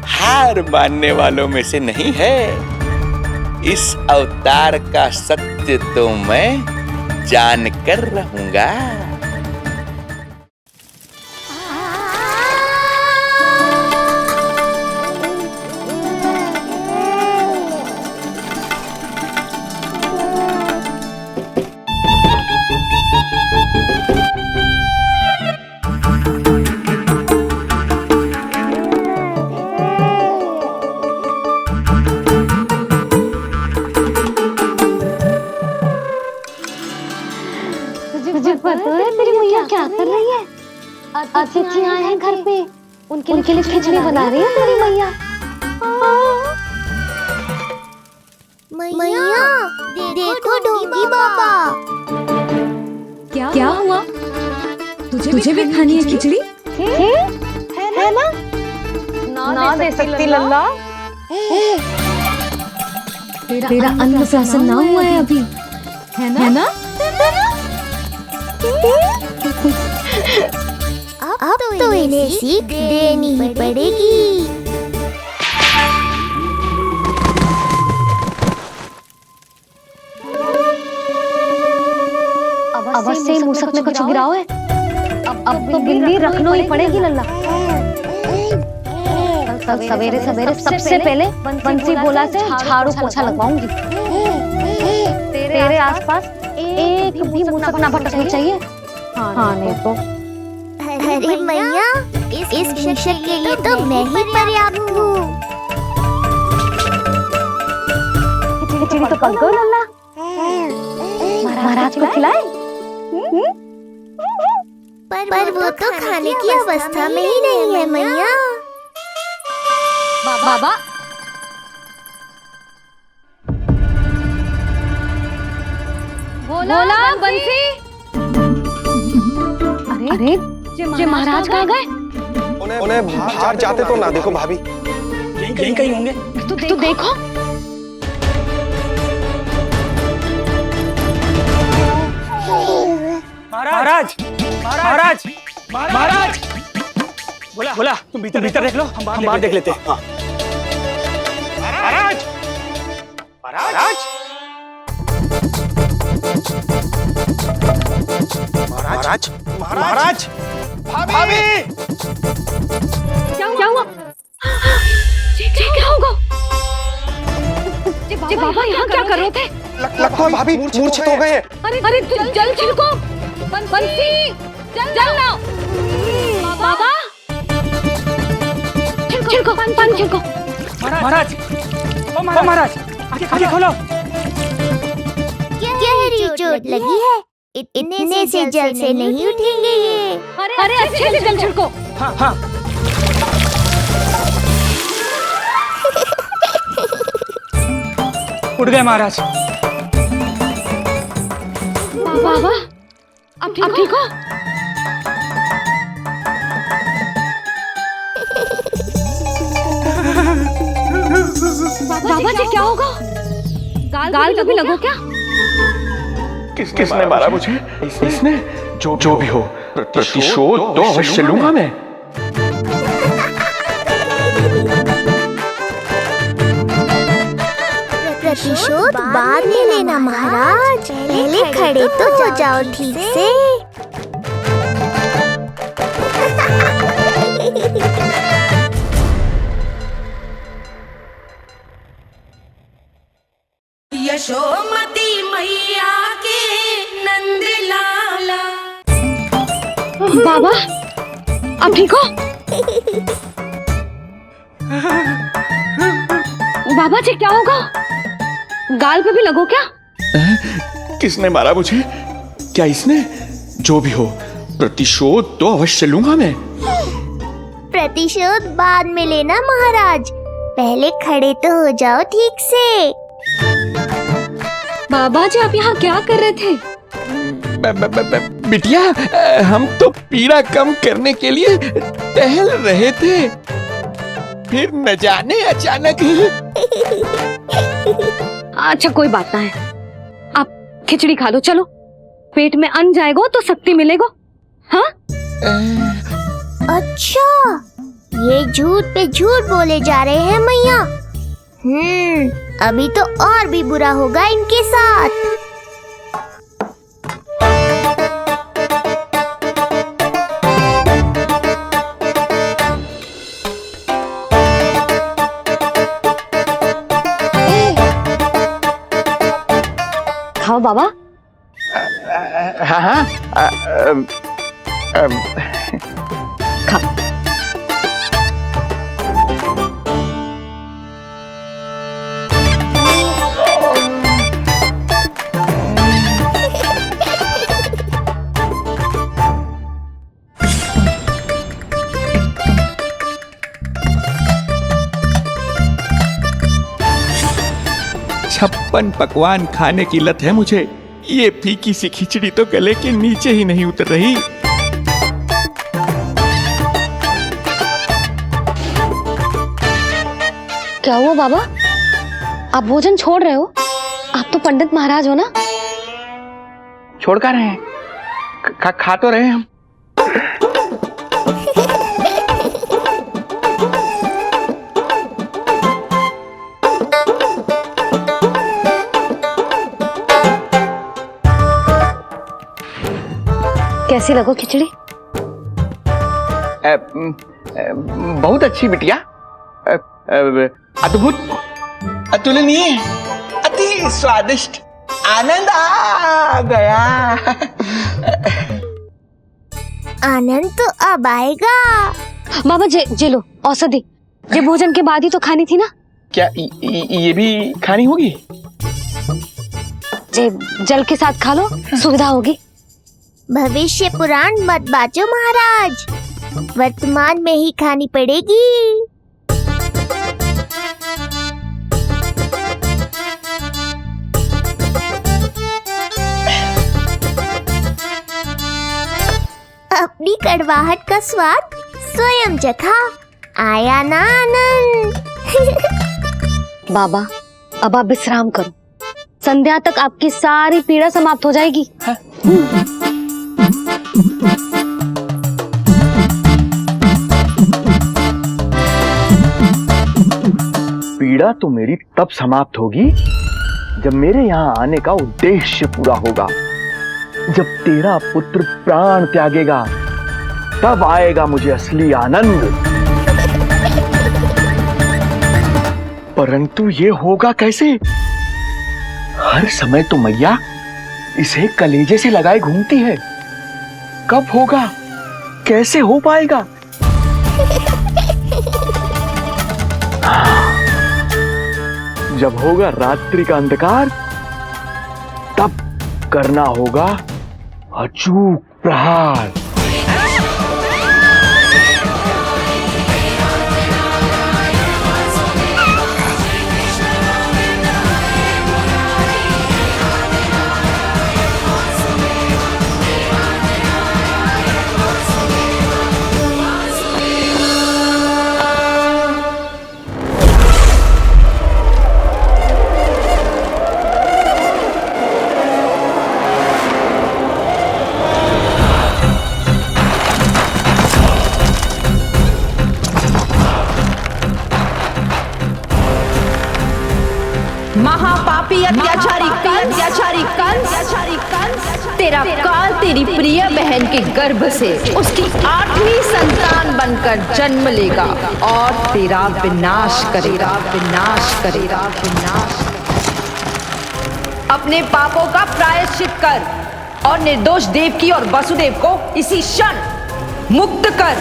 हार मानने वालों में से नहीं है। इस अवतार का सत्य तो मैं जानकर रहूंगा। पता है तेरी मैया क्या कर रही है? अतिथि आए हैं घर पे, उनके लिए खिचड़ी बना रही है तेरी मैया। मैया देखो ढोंगी बाबा। क्या हुआ? तुझे भी खानी है खिचड़ी? है ना? ना दे सकती लल्ला। तेरा अन्न प्राशन ना हुआ है अभी, है ना? अब तो इन्हें सीख देनी ही पड़ेगी। अवश्य मूसक में कुछ गिराओ है। अब तो बिल्ली रखना ही पड़ेगी लल्ला। कल सवेरे सवेरे सबसे पहले बंसी बोला से झाड़ू पोछा लगवाऊंगी। तेरे आसपास एक भी मूसक ना भटकनी चाहिए। हाँ नहीं तो। अरे मैया, इस शिक्षक के लिए तो मैं ही पर्याप्त हूँ। खिचड़ी तो पक गई लल्ला। महाराज को खिलाए? पर वो तो खाने की अवस्था में ही नहीं है मैया। बाबा बोला बंसी। अरे जे महाराज कहाँ गए? उन्हें बाहर जाते तो ना देखो भाभी। यहीं कहीं होंगे। तू देखो। महाराज महाराज महाराज, बोला तुम भीतर देख लो, हम बाहर देख लेते हैं। महाराज महाराज महाराज महाराज भाभी क्या हुआ? क्या होगा? बाबा यहाँ क्या कर रहे थे? लगता है भाभी मूर्छित हो गए हैं। अरे जल छिड़को, बंसी जल ना। बाबा छिड़को, पानी छिड़को। महाराज, ओ महाराज, आगे खोलो। गहरी चोट लगी है, इतने से जल से नहीं उठेंगे ये। अरे अच्छे से जल छिड़को। हाँ हाँ। उठ गए महाराज। बाबा अब ठीक हो? बाबा जी क्या होगा? गाल कभी लगो क्या? किसने मारा मुझे? इसने जो भी हो प्रतिशोध तो अवश्य लूंगा मैं। प्रतिशोध बाद में लेना महाराज, पहले खड़े तो हो जाओ ठीक से। यशोमती मैया के नंद लाला। बाबा अब ठीक हो? बाबा जी क्या होगा? गाल पे भी लगो क्या? किसने मारा मुझे? क्या इसने? जो भी हो प्रतिशोध तो अवश्य लूंगा मैं। प्रतिशोध बाद में लेना महाराज, पहले खड़े तो हो जाओ ठीक से। बाबा जी आप यहाँ क्या कर रहे थे? बिटिया हम तो पीड़ा कम करने के लिए टहल रहे थे, फिर न जाने अचानक। अच्छा कोई बात ना है, आप खिचड़ी खा लो। चलो पेट में अन्न जाएगा तो शक्ति मिलेगा। हाँ अच्छा ये झूठ पे झूठ बोले जा रहे हैं मैया। अभी तो और भी बुरा होगा इनके साथ। खाओ बाबा। हाँ खा। छप्पन पकवान खाने की लत है मुझे, ये फीकी सी खिचड़ी तो गले के नीचे ही नहीं उतर रही। क्या हुआ बाबा? आप भोजन छोड़ रहे हो? आप तो पंडित महाराज हो ना? छोड़ कर रहे हैं, खा तो रहे हैं हम। कैसी लगो खिचड़ी? बहुत अच्छी बिटिया, अद्भुत, अतुलनीय, अति स्वादिष्ट, आनंद आ गया। आनंद तो अब आएगा। बाबा जे लो औषधि, ये भोजन के बाद ही तो खानी थी ना? क्या ये भी खानी होगी? जे जल के साथ खा लो, सुविधा होगी। भविष्य पुराण मत बाजो महाराज, वर्तमान में ही खानी पड़ेगी। अपनी कड़वाहट का स्वाद स्वयं चखा, आया ना आनंद। बाबा अब आप विश्राम करो, संध्या तक आपकी सारी पीड़ा समाप्त हो जाएगी। पीड़ा तो मेरी तब समाप्त होगी जब मेरे यहाँ आने का उद्देश्य पूरा होगा, जब तेरा पुत्र प्राण त्यागेगा, तब आएगा मुझे असली आनंद। परंतु ये होगा कैसे? हर समय तो मैया इसे कलेजे से लगाए घूमती है। कब होगा? कैसे हो पाएगा? जब होगा रात्रि का अंधकार, तब करना होगा अचूक प्रहार। महापापी अत्याचारी कंस, तेरा काल तेरी प्रिय बहन के गर्भ से उसकी 8वीं संतान बनकर जन्म लेगा और तेरा विनाश करेगा। अपने पापों का प्रायश्चित कर और निर्दोष देवकी और वसुदेव को इसी क्षण मुक्त कर।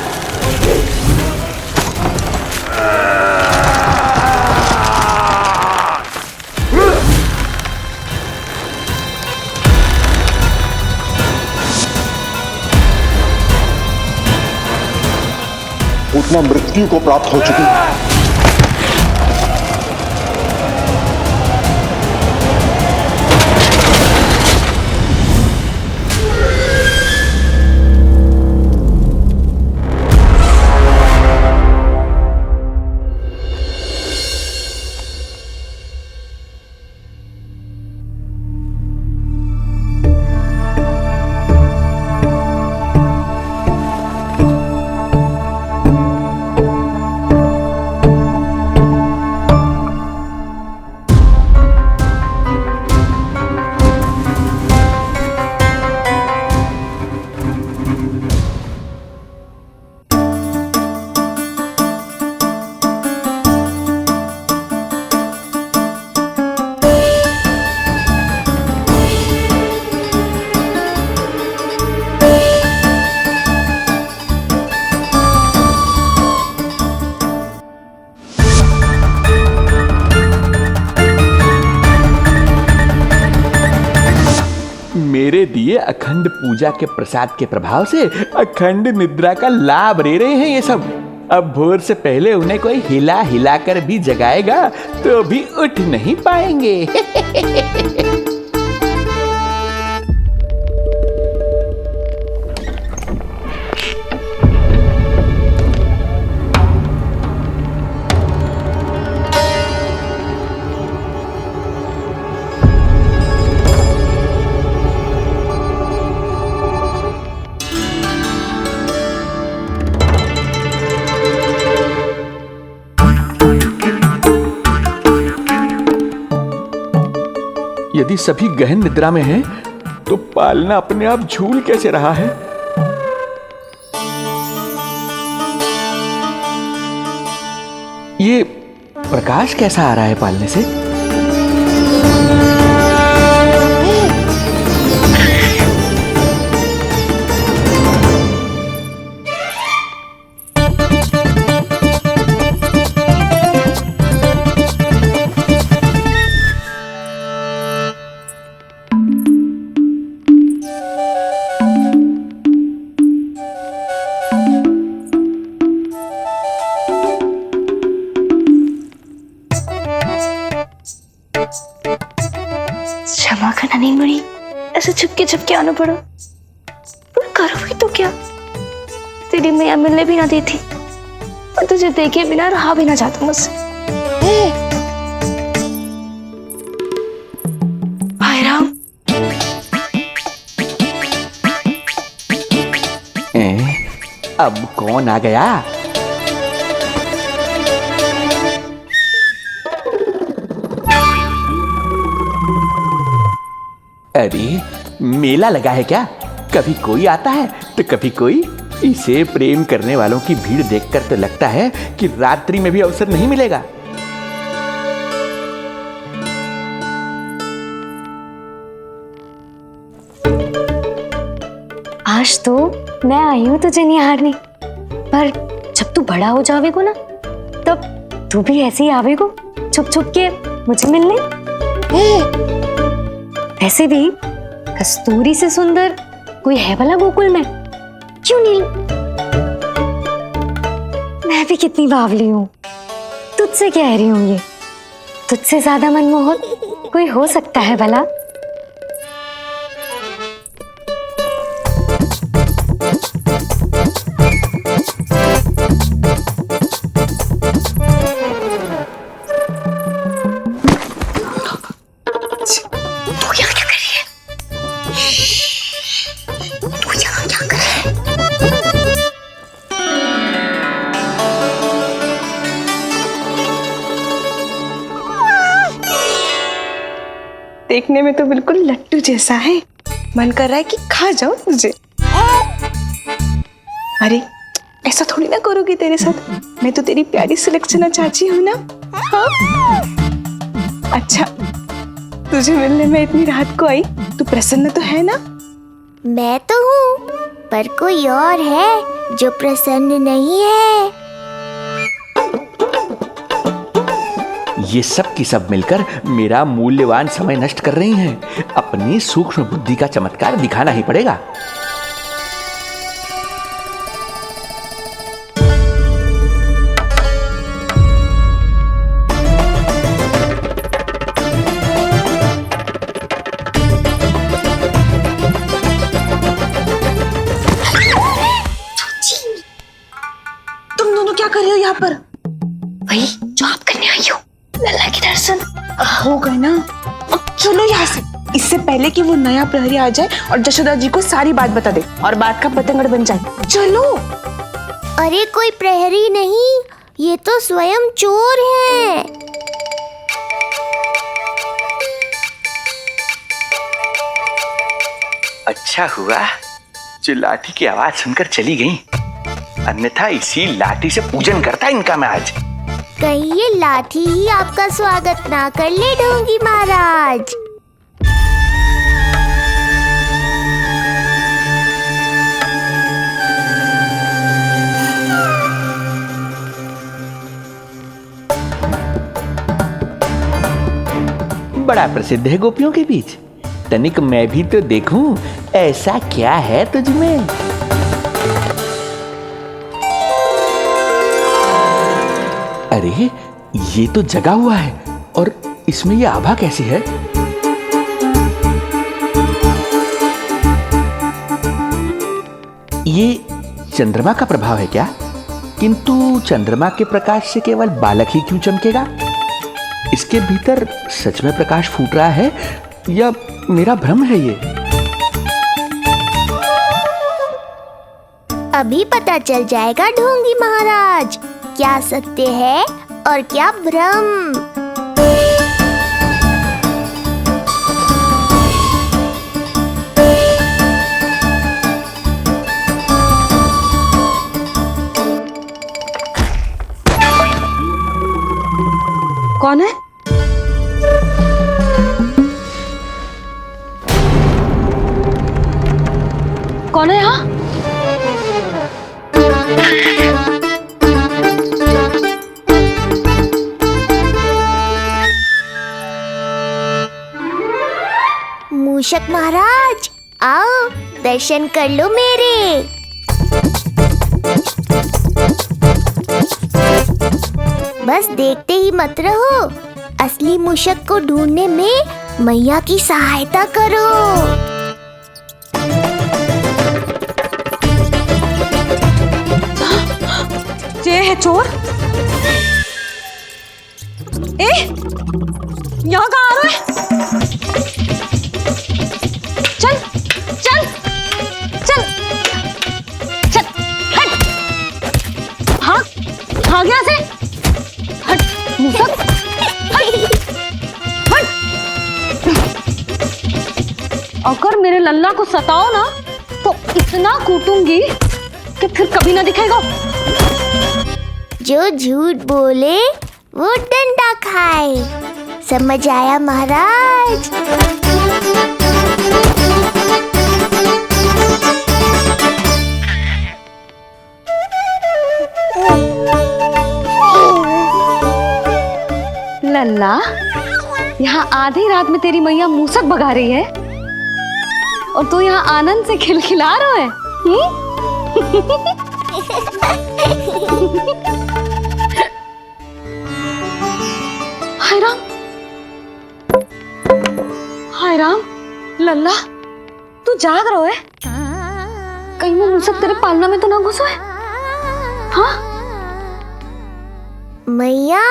उतना मृत्यु को प्राप्त हो चुकी है। मेरे दिए अखंड पूजा के प्रसाद के प्रभाव से अखंड निद्रा का लाभ ले रहे हैं ये सब। अब भोर से पहले उन्हें कोई हिला हिलाकर भी जगाएगा तो भी उठ नहीं पाएंगे। यदि सभी गहन निद्रा में हैं, तो पालना अपने आप झूल कैसे रहा है? ये प्रकाश कैसा आ रहा है पालने से? क्षमा करना नहीं मुड़ी, ऐसे छुपके आना पड़ा। पर करो भी तो क्या? तेरी मैया मिलने भी ना दी थी और तुझे देखे बिना रहा भी ना जाता मुझसे। भाई राम, अब कौन आ गया? अरे मेला लगा है क्या? कभी कोई आता है तो कभी कोई। इसे प्रेम करने वालों की भीड़ देखकर तो लगता है कि रात्रि में भी अवसर नहीं मिलेगा। आज तो मैं आई हूँ तुझे निहारने, पर जब तू बड़ा हो जावेगो ना, तब तू भी ऐसे ही आवेगो छुप छुप के मुझे मिलने। ऐसे भी कस्तूरी से सुंदर कोई है भला गोकुल में? क्यों नील? मैं भी कितनी बावली हूँ, तुझसे कह रही हूँ ये। तुझसे ज्यादा मनमोहक कोई हो सकता है भला? देखने में तो बिल्कुल लट्टू जैसा है, मन कर रहा है कि खा जाओ तुझे। अरे ऐसा थोड़ी ना करोगी तेरे साथ, मैं तो तेरी प्यारी सुलक्षणा चाची हूँ ना। हाँ? अच्छा, तुझे मिलने में इतनी रात को आई, तू प्रसन्न तो है ना? मैं तो हूँ, पर कोई और है जो प्रसन्न नहीं है। ये सब की सब मिलकर मेरा मूल्यवान समय नष्ट कर रही हैं। अपनी सूक्ष्म बुद्धि का चमत्कार दिखाना ही पड़ेगा। तुम दोनों क्या कर रहे हो यहाँ पर? वही जो आप करने आई हो, लल्ला के दर्शन। हो गए ना, अब चलो यहाँ से, इससे पहले कि वो नया प्रहरी आ जाए और जशोदा जी को सारी बात बता दे और बात का पतंगड़ बन जाए। चलो। अरे कोई प्रहरी नहीं, ये तो स्वयं चोर है। अच्छा हुआ जो लाठी की आवाज सुनकर चली गई, अन्यथा इसी लाठी से पूजन करता इनका मैं आज। कहीं ये लाठी ही आपका स्वागत ना कर ले ढोंगी महाराज। बड़ा प्रसिद्ध है गोपियों के बीच, तनिक मैं भी तो देखूं ऐसा क्या है तुझमें। अरे ये तो जगा हुआ है, और इसमें ये आभा कैसी है? ये चंद्रमा का प्रभाव है क्या? किंतु चंद्रमा के प्रकाश से केवल बालक ही क्यों चमकेगा? इसके भीतर सच में प्रकाश फूट रहा है या मेरा भ्रम है ये? अभी पता चल जाएगा ढोंगी महाराज, क्या सत्य है और क्या भ्रम। कौन है? कौन है यहाँ? मूषक महाराज आओ, दर्शन कर लो मेरे। बस देखते ही मत रहो, असली मूषक को ढूंढने में मैया की सहायता करो। ये है चोर। यहाँ कहाँ आ रहा है? चल चल चल चल, हट। हाँ हाँ, यहाँ से हट मूषक, हट हट। अगर मेरे लल्ला को सताओ ना तो इतना कूटूंगी कि फिर कभी ना दिखेगा। जो झूठ बोले वो डंडा खाए, समझ आया महाराज? लल्ला, यहाँ आधी रात में तेरी मैया मूसक भगा रही है और तू यहाँ आनंद से खिलखिला रहा है। हाय राम, हाय राम, लल्ला तू जाग रहा है? कहीं वो मूसक तेरे पालना में तो ना घुसो है? हाँ मैया,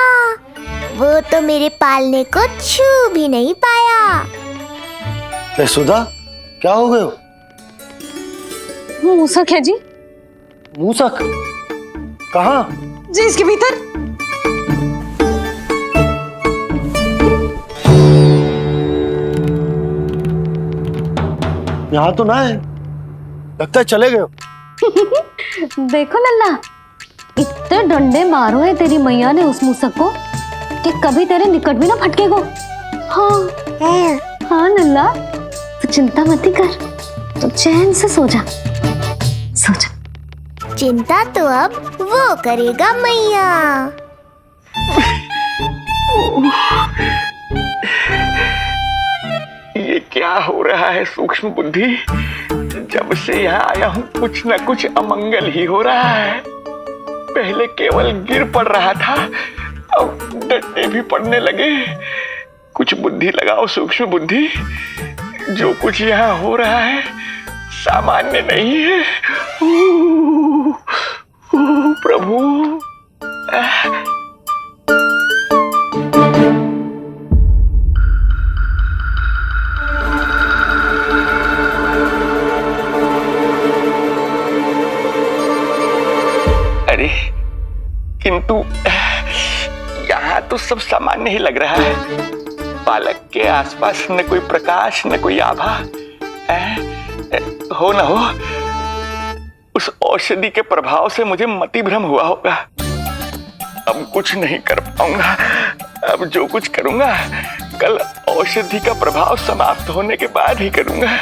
वो तो मेरे पालने को छू भी नहीं पाया। सुधा, क्या हो गए हो? वो मूसक है जी। मूसक? कहाँ? जी इसके भीतर। यहाँ तो ना है, लगता है चले गए हो। देखो लल्ला, इतने डंडे मारो है तेरी मैया ने उस मूसक को कि कभी तेरे निकट भी ना फटकेगा। हाँ हाँ लल्ला, तू चिंता मत ही कर, तू चैन से सो जा, सो जा। चिंता तो अब वो करेगा मैया। ये क्या हो रहा है सूक्ष्म बुद्धि? जब से यहाँ आया हूँ कुछ न कुछ अमंगल ही हो रहा है। पहले केवल गिर पड़ रहा था, अब डंडे भी पड़ने लगे। कुछ बुद्धि लगाओ सूक्ष्म बुद्धि, जो कुछ यहाँ हो रहा है सामान्य नहीं है। प्रभु, अरे किंतु यहाँ तो सब सामान्य ही लग रहा है। बालक के आसपास न कोई प्रकाश न कोई आभा। हो न हो उस औषधि के प्रभाव से मुझे मति भ्रम हुआ होगा। अब कुछ नहीं कर पाऊंगा। अब जो कुछ करूंगा कल औषधि का प्रभाव समाप्त होने के बाद ही करूंगा।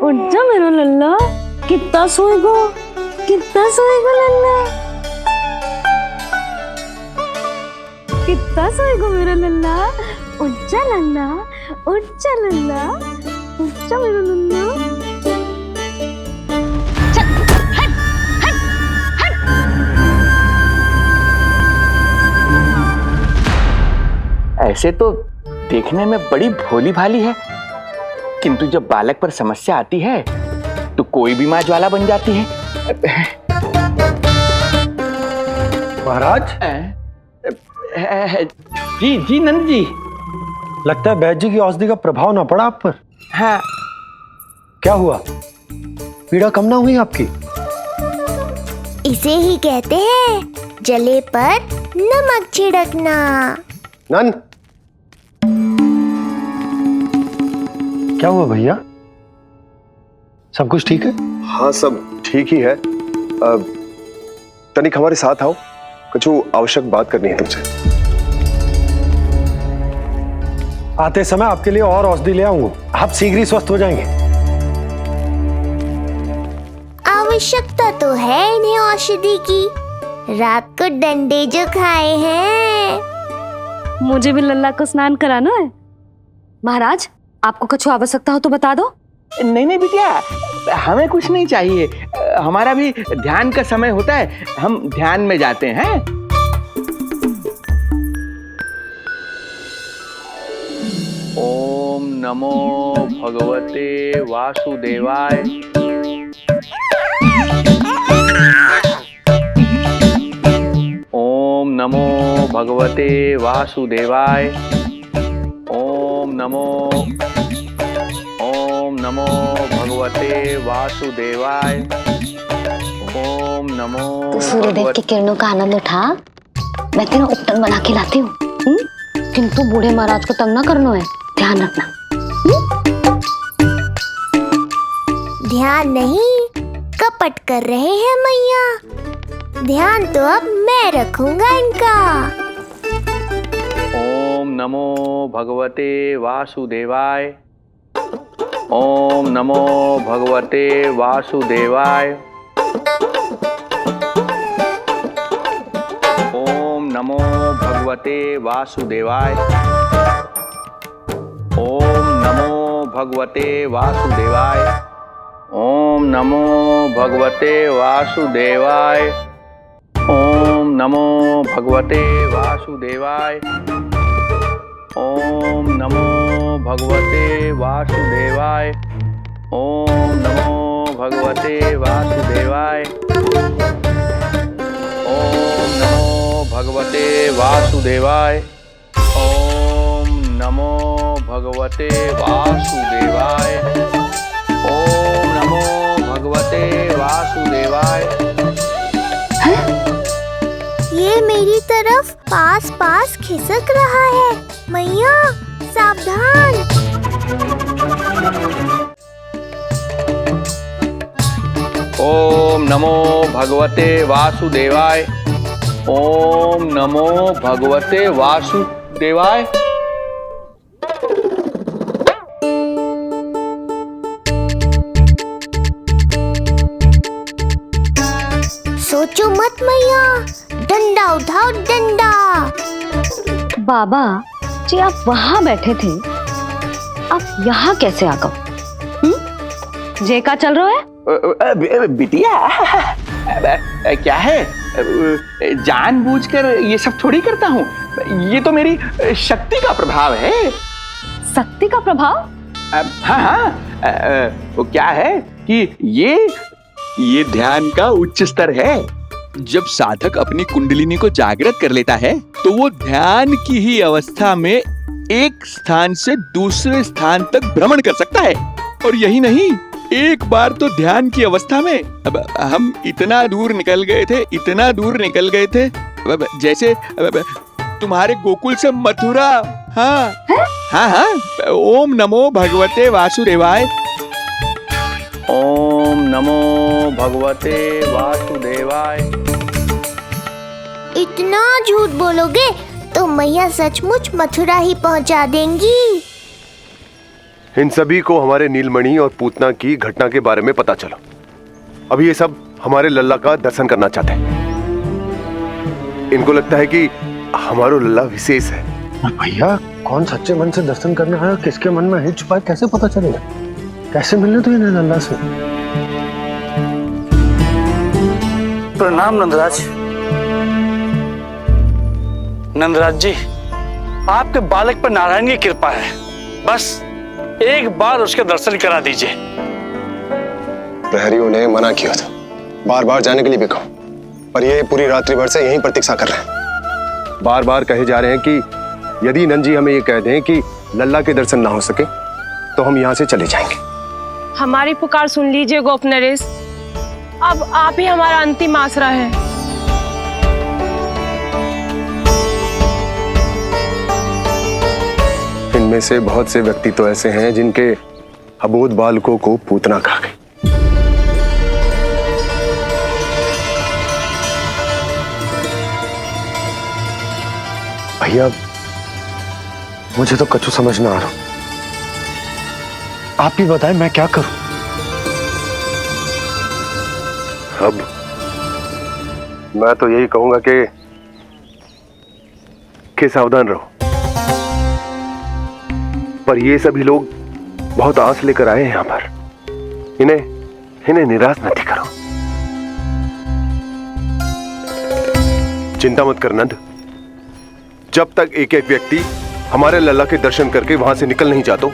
उठ जा मेरा लल्ला, कितना सोएगो, कितना सोएगो लल्ला, कितना सोएगो मेरा लल्ला। उठ जा लल्ला, उठ जा लल्ला, उठ जा मेरा लल्ला। चल, हट, हट, हट। ऐसे तो देखने में बड़ी भोली भाली है, किंतु जब बालक पर समस्या आती है तो कोई भी माँ ज्वाला बन जाती है। महाराज? जी जी नंद जी। लगता है वैद्य जी की औषधि का प्रभाव ना पड़ा आप पर। हाँ। क्या हुआ? पीड़ा कम ना हुई आपकी? इसे ही कहते हैं जले पर नमक छिड़कना। नंद, क्या हुआ भैया? सब कुछ ठीक है? हाँ सब ठीक ही है। तनिक हमारे साथ आओ, कुछ आवश्यक बात करनी है तुमसे। आते समय आपके लिए और औषधि ले आऊंगा, आप शीघ्र ही स्वस्थ हो जाएंगे। आवश्यकता तो है इन्हें औषधि की, रात को डंडे जो खाए हैं। मुझे भी लल्ला को स्नान कराना है। महाराज, आपको कुछ आवश्यकता हो तो बता दो। नहीं नहीं बिटिया, हमें कुछ नहीं चाहिए। हमारा भी ध्यान का समय होता है, हम ध्यान में जाते हैं। नमो भगवते वासुदेवाय। ओम नमो भगवते वासुदेवाय। ओम नमो भगवते वासुदेवाय। ओम नमो तो सूर्यदेव की किरणों का आनंद उठा। मैं तेरा उपटन बना के लाती हूँ, किंतु बूढ़े महाराज को तंग ना करना है, ध्यान रखना। ध्यान नहीं, कपट कर रहे हैं मैया। ध्यान तो अब मैं रखूंगा इनका। ओम नमो भगवते वासुदेवाय। ओम नमो भगवते वासुदेवाय। ओम नमो भगवते वासुदेवाय। ओम नमो भगवते वासुदेवाय। ओम नमो भगवते वासुदेवाय। ओम नमो भगवते वासुदेवाय। ओम नमो भगवते वासुदेवाय। ओम नमो भगवते वासुदेवाय। ओम नमो भगवते वासुदेवाय। ओम नमो भगवते वासुदेवाय। ओम नमो भगवते वासुदेवाय। ये मेरी तरफ पास पास खिसक रहा है। मैया सावधान। ओम नमो भगवते वासुदेवाय। ओम नमो भगवते वासुदेवाय। सोचो मत मैया, डंडा उठाओ डंडा। बाबा जी आप वहां बैठे थे, आप यहाँ कैसे आ गए? जे का चल रहा है? बिटिया क्या है, जानबूझकर ये सब थोड़ी करता हूँ। ये तो मेरी शक्ति का प्रभाव है। शक्ति का प्रभाव? हाँ, वो क्या है कि ये ध्यान का उच्च स्तर है। जब साधक अपनी कुंडलिनी को जागृत कर लेता है तो वो ध्यान की ही अवस्था में एक स्थान से दूसरे स्थान तक भ्रमण कर सकता है। और यही नहीं, एक बार तो ध्यान की अवस्था में अब हम इतना दूर निकल गए थे, जैसे तुम्हारे गोकुल से मथुरा। हाँ, ओम नमो भगवते वासुदेवाय। ओम नमो भगवते वासुदेवाय। इतना झूठ बोलोगे तो मैया सचमुच मथुरा ही पहुंचा देंगी। इन सभी को हमारे नीलमणि और पूतना की घटना के बारे में पता चला। अभी ये सब हमारे लल्ला का दर्शन करना चाहते हैं। इनको लगता है कि हमारा लल्ला विशेष है। भैया कौन सच्चे मन से दर्शन करने आया, किसके मन में हित छुपा है, कैसे पता चलेगा? कैसे मिलने तो इन्हें लल्ला से? प्रणाम नंदराज। नंदराज जी, आपके बालक पर नारायण की कृपा है। बस एक बार उसके दर्शन करा दीजिए। प्रहरियों ने मना किया था, बार बार जाने के लिए भी कहा, पर ये पूरी रात्रि भर से यहीं प्रतीक्षा कर रहे हैं। बार बार कहे जा रहे हैं कि यदि नंद जी हमें ये कह दें कि लल्ला के दर्शन ना हो सके तो हम यहाँ से चले जाएंगे। हमारी पुकार सुन लीजिए गोप नरेश, अब आप ही हमारा अंतिम आसरा है। इनमें से बहुत से व्यक्ति तो ऐसे हैं जिनके अबोध बालकों को पूतना खा गई। भैया मुझे तो कछु समझ ना आ रहा। आप ही बताएं मैं क्या करूं? अब मैं तो यही कहूंगा कि सावधान रहो। पर ये सभी लोग बहुत आस लेकर आए हैं यहाँ पर। इन्हें निराश मत करो। चिंता मत कर नंद, जब तक एक एक व्यक्ति हमारे लल्ला के दर्शन करके वहां से निकल नहीं जाता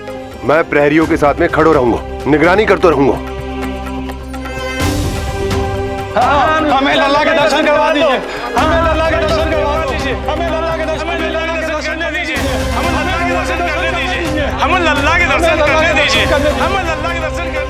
मैं प्रहरियों के साथ में खड़ो रहूंगा, निगरानी करते रहूंगा। हमें लल्ला के दर्शन करवा दीजिए, हमें लल्ला के दर्शन करवा दीजिए, हमें लल्ला के दर्शन करने दीजिए, हमें लल्ला के दर्शन करने दीजिए, हमें लल्ला के दर्शन करने दीजिए, हमें लल्ला के दर्शन करने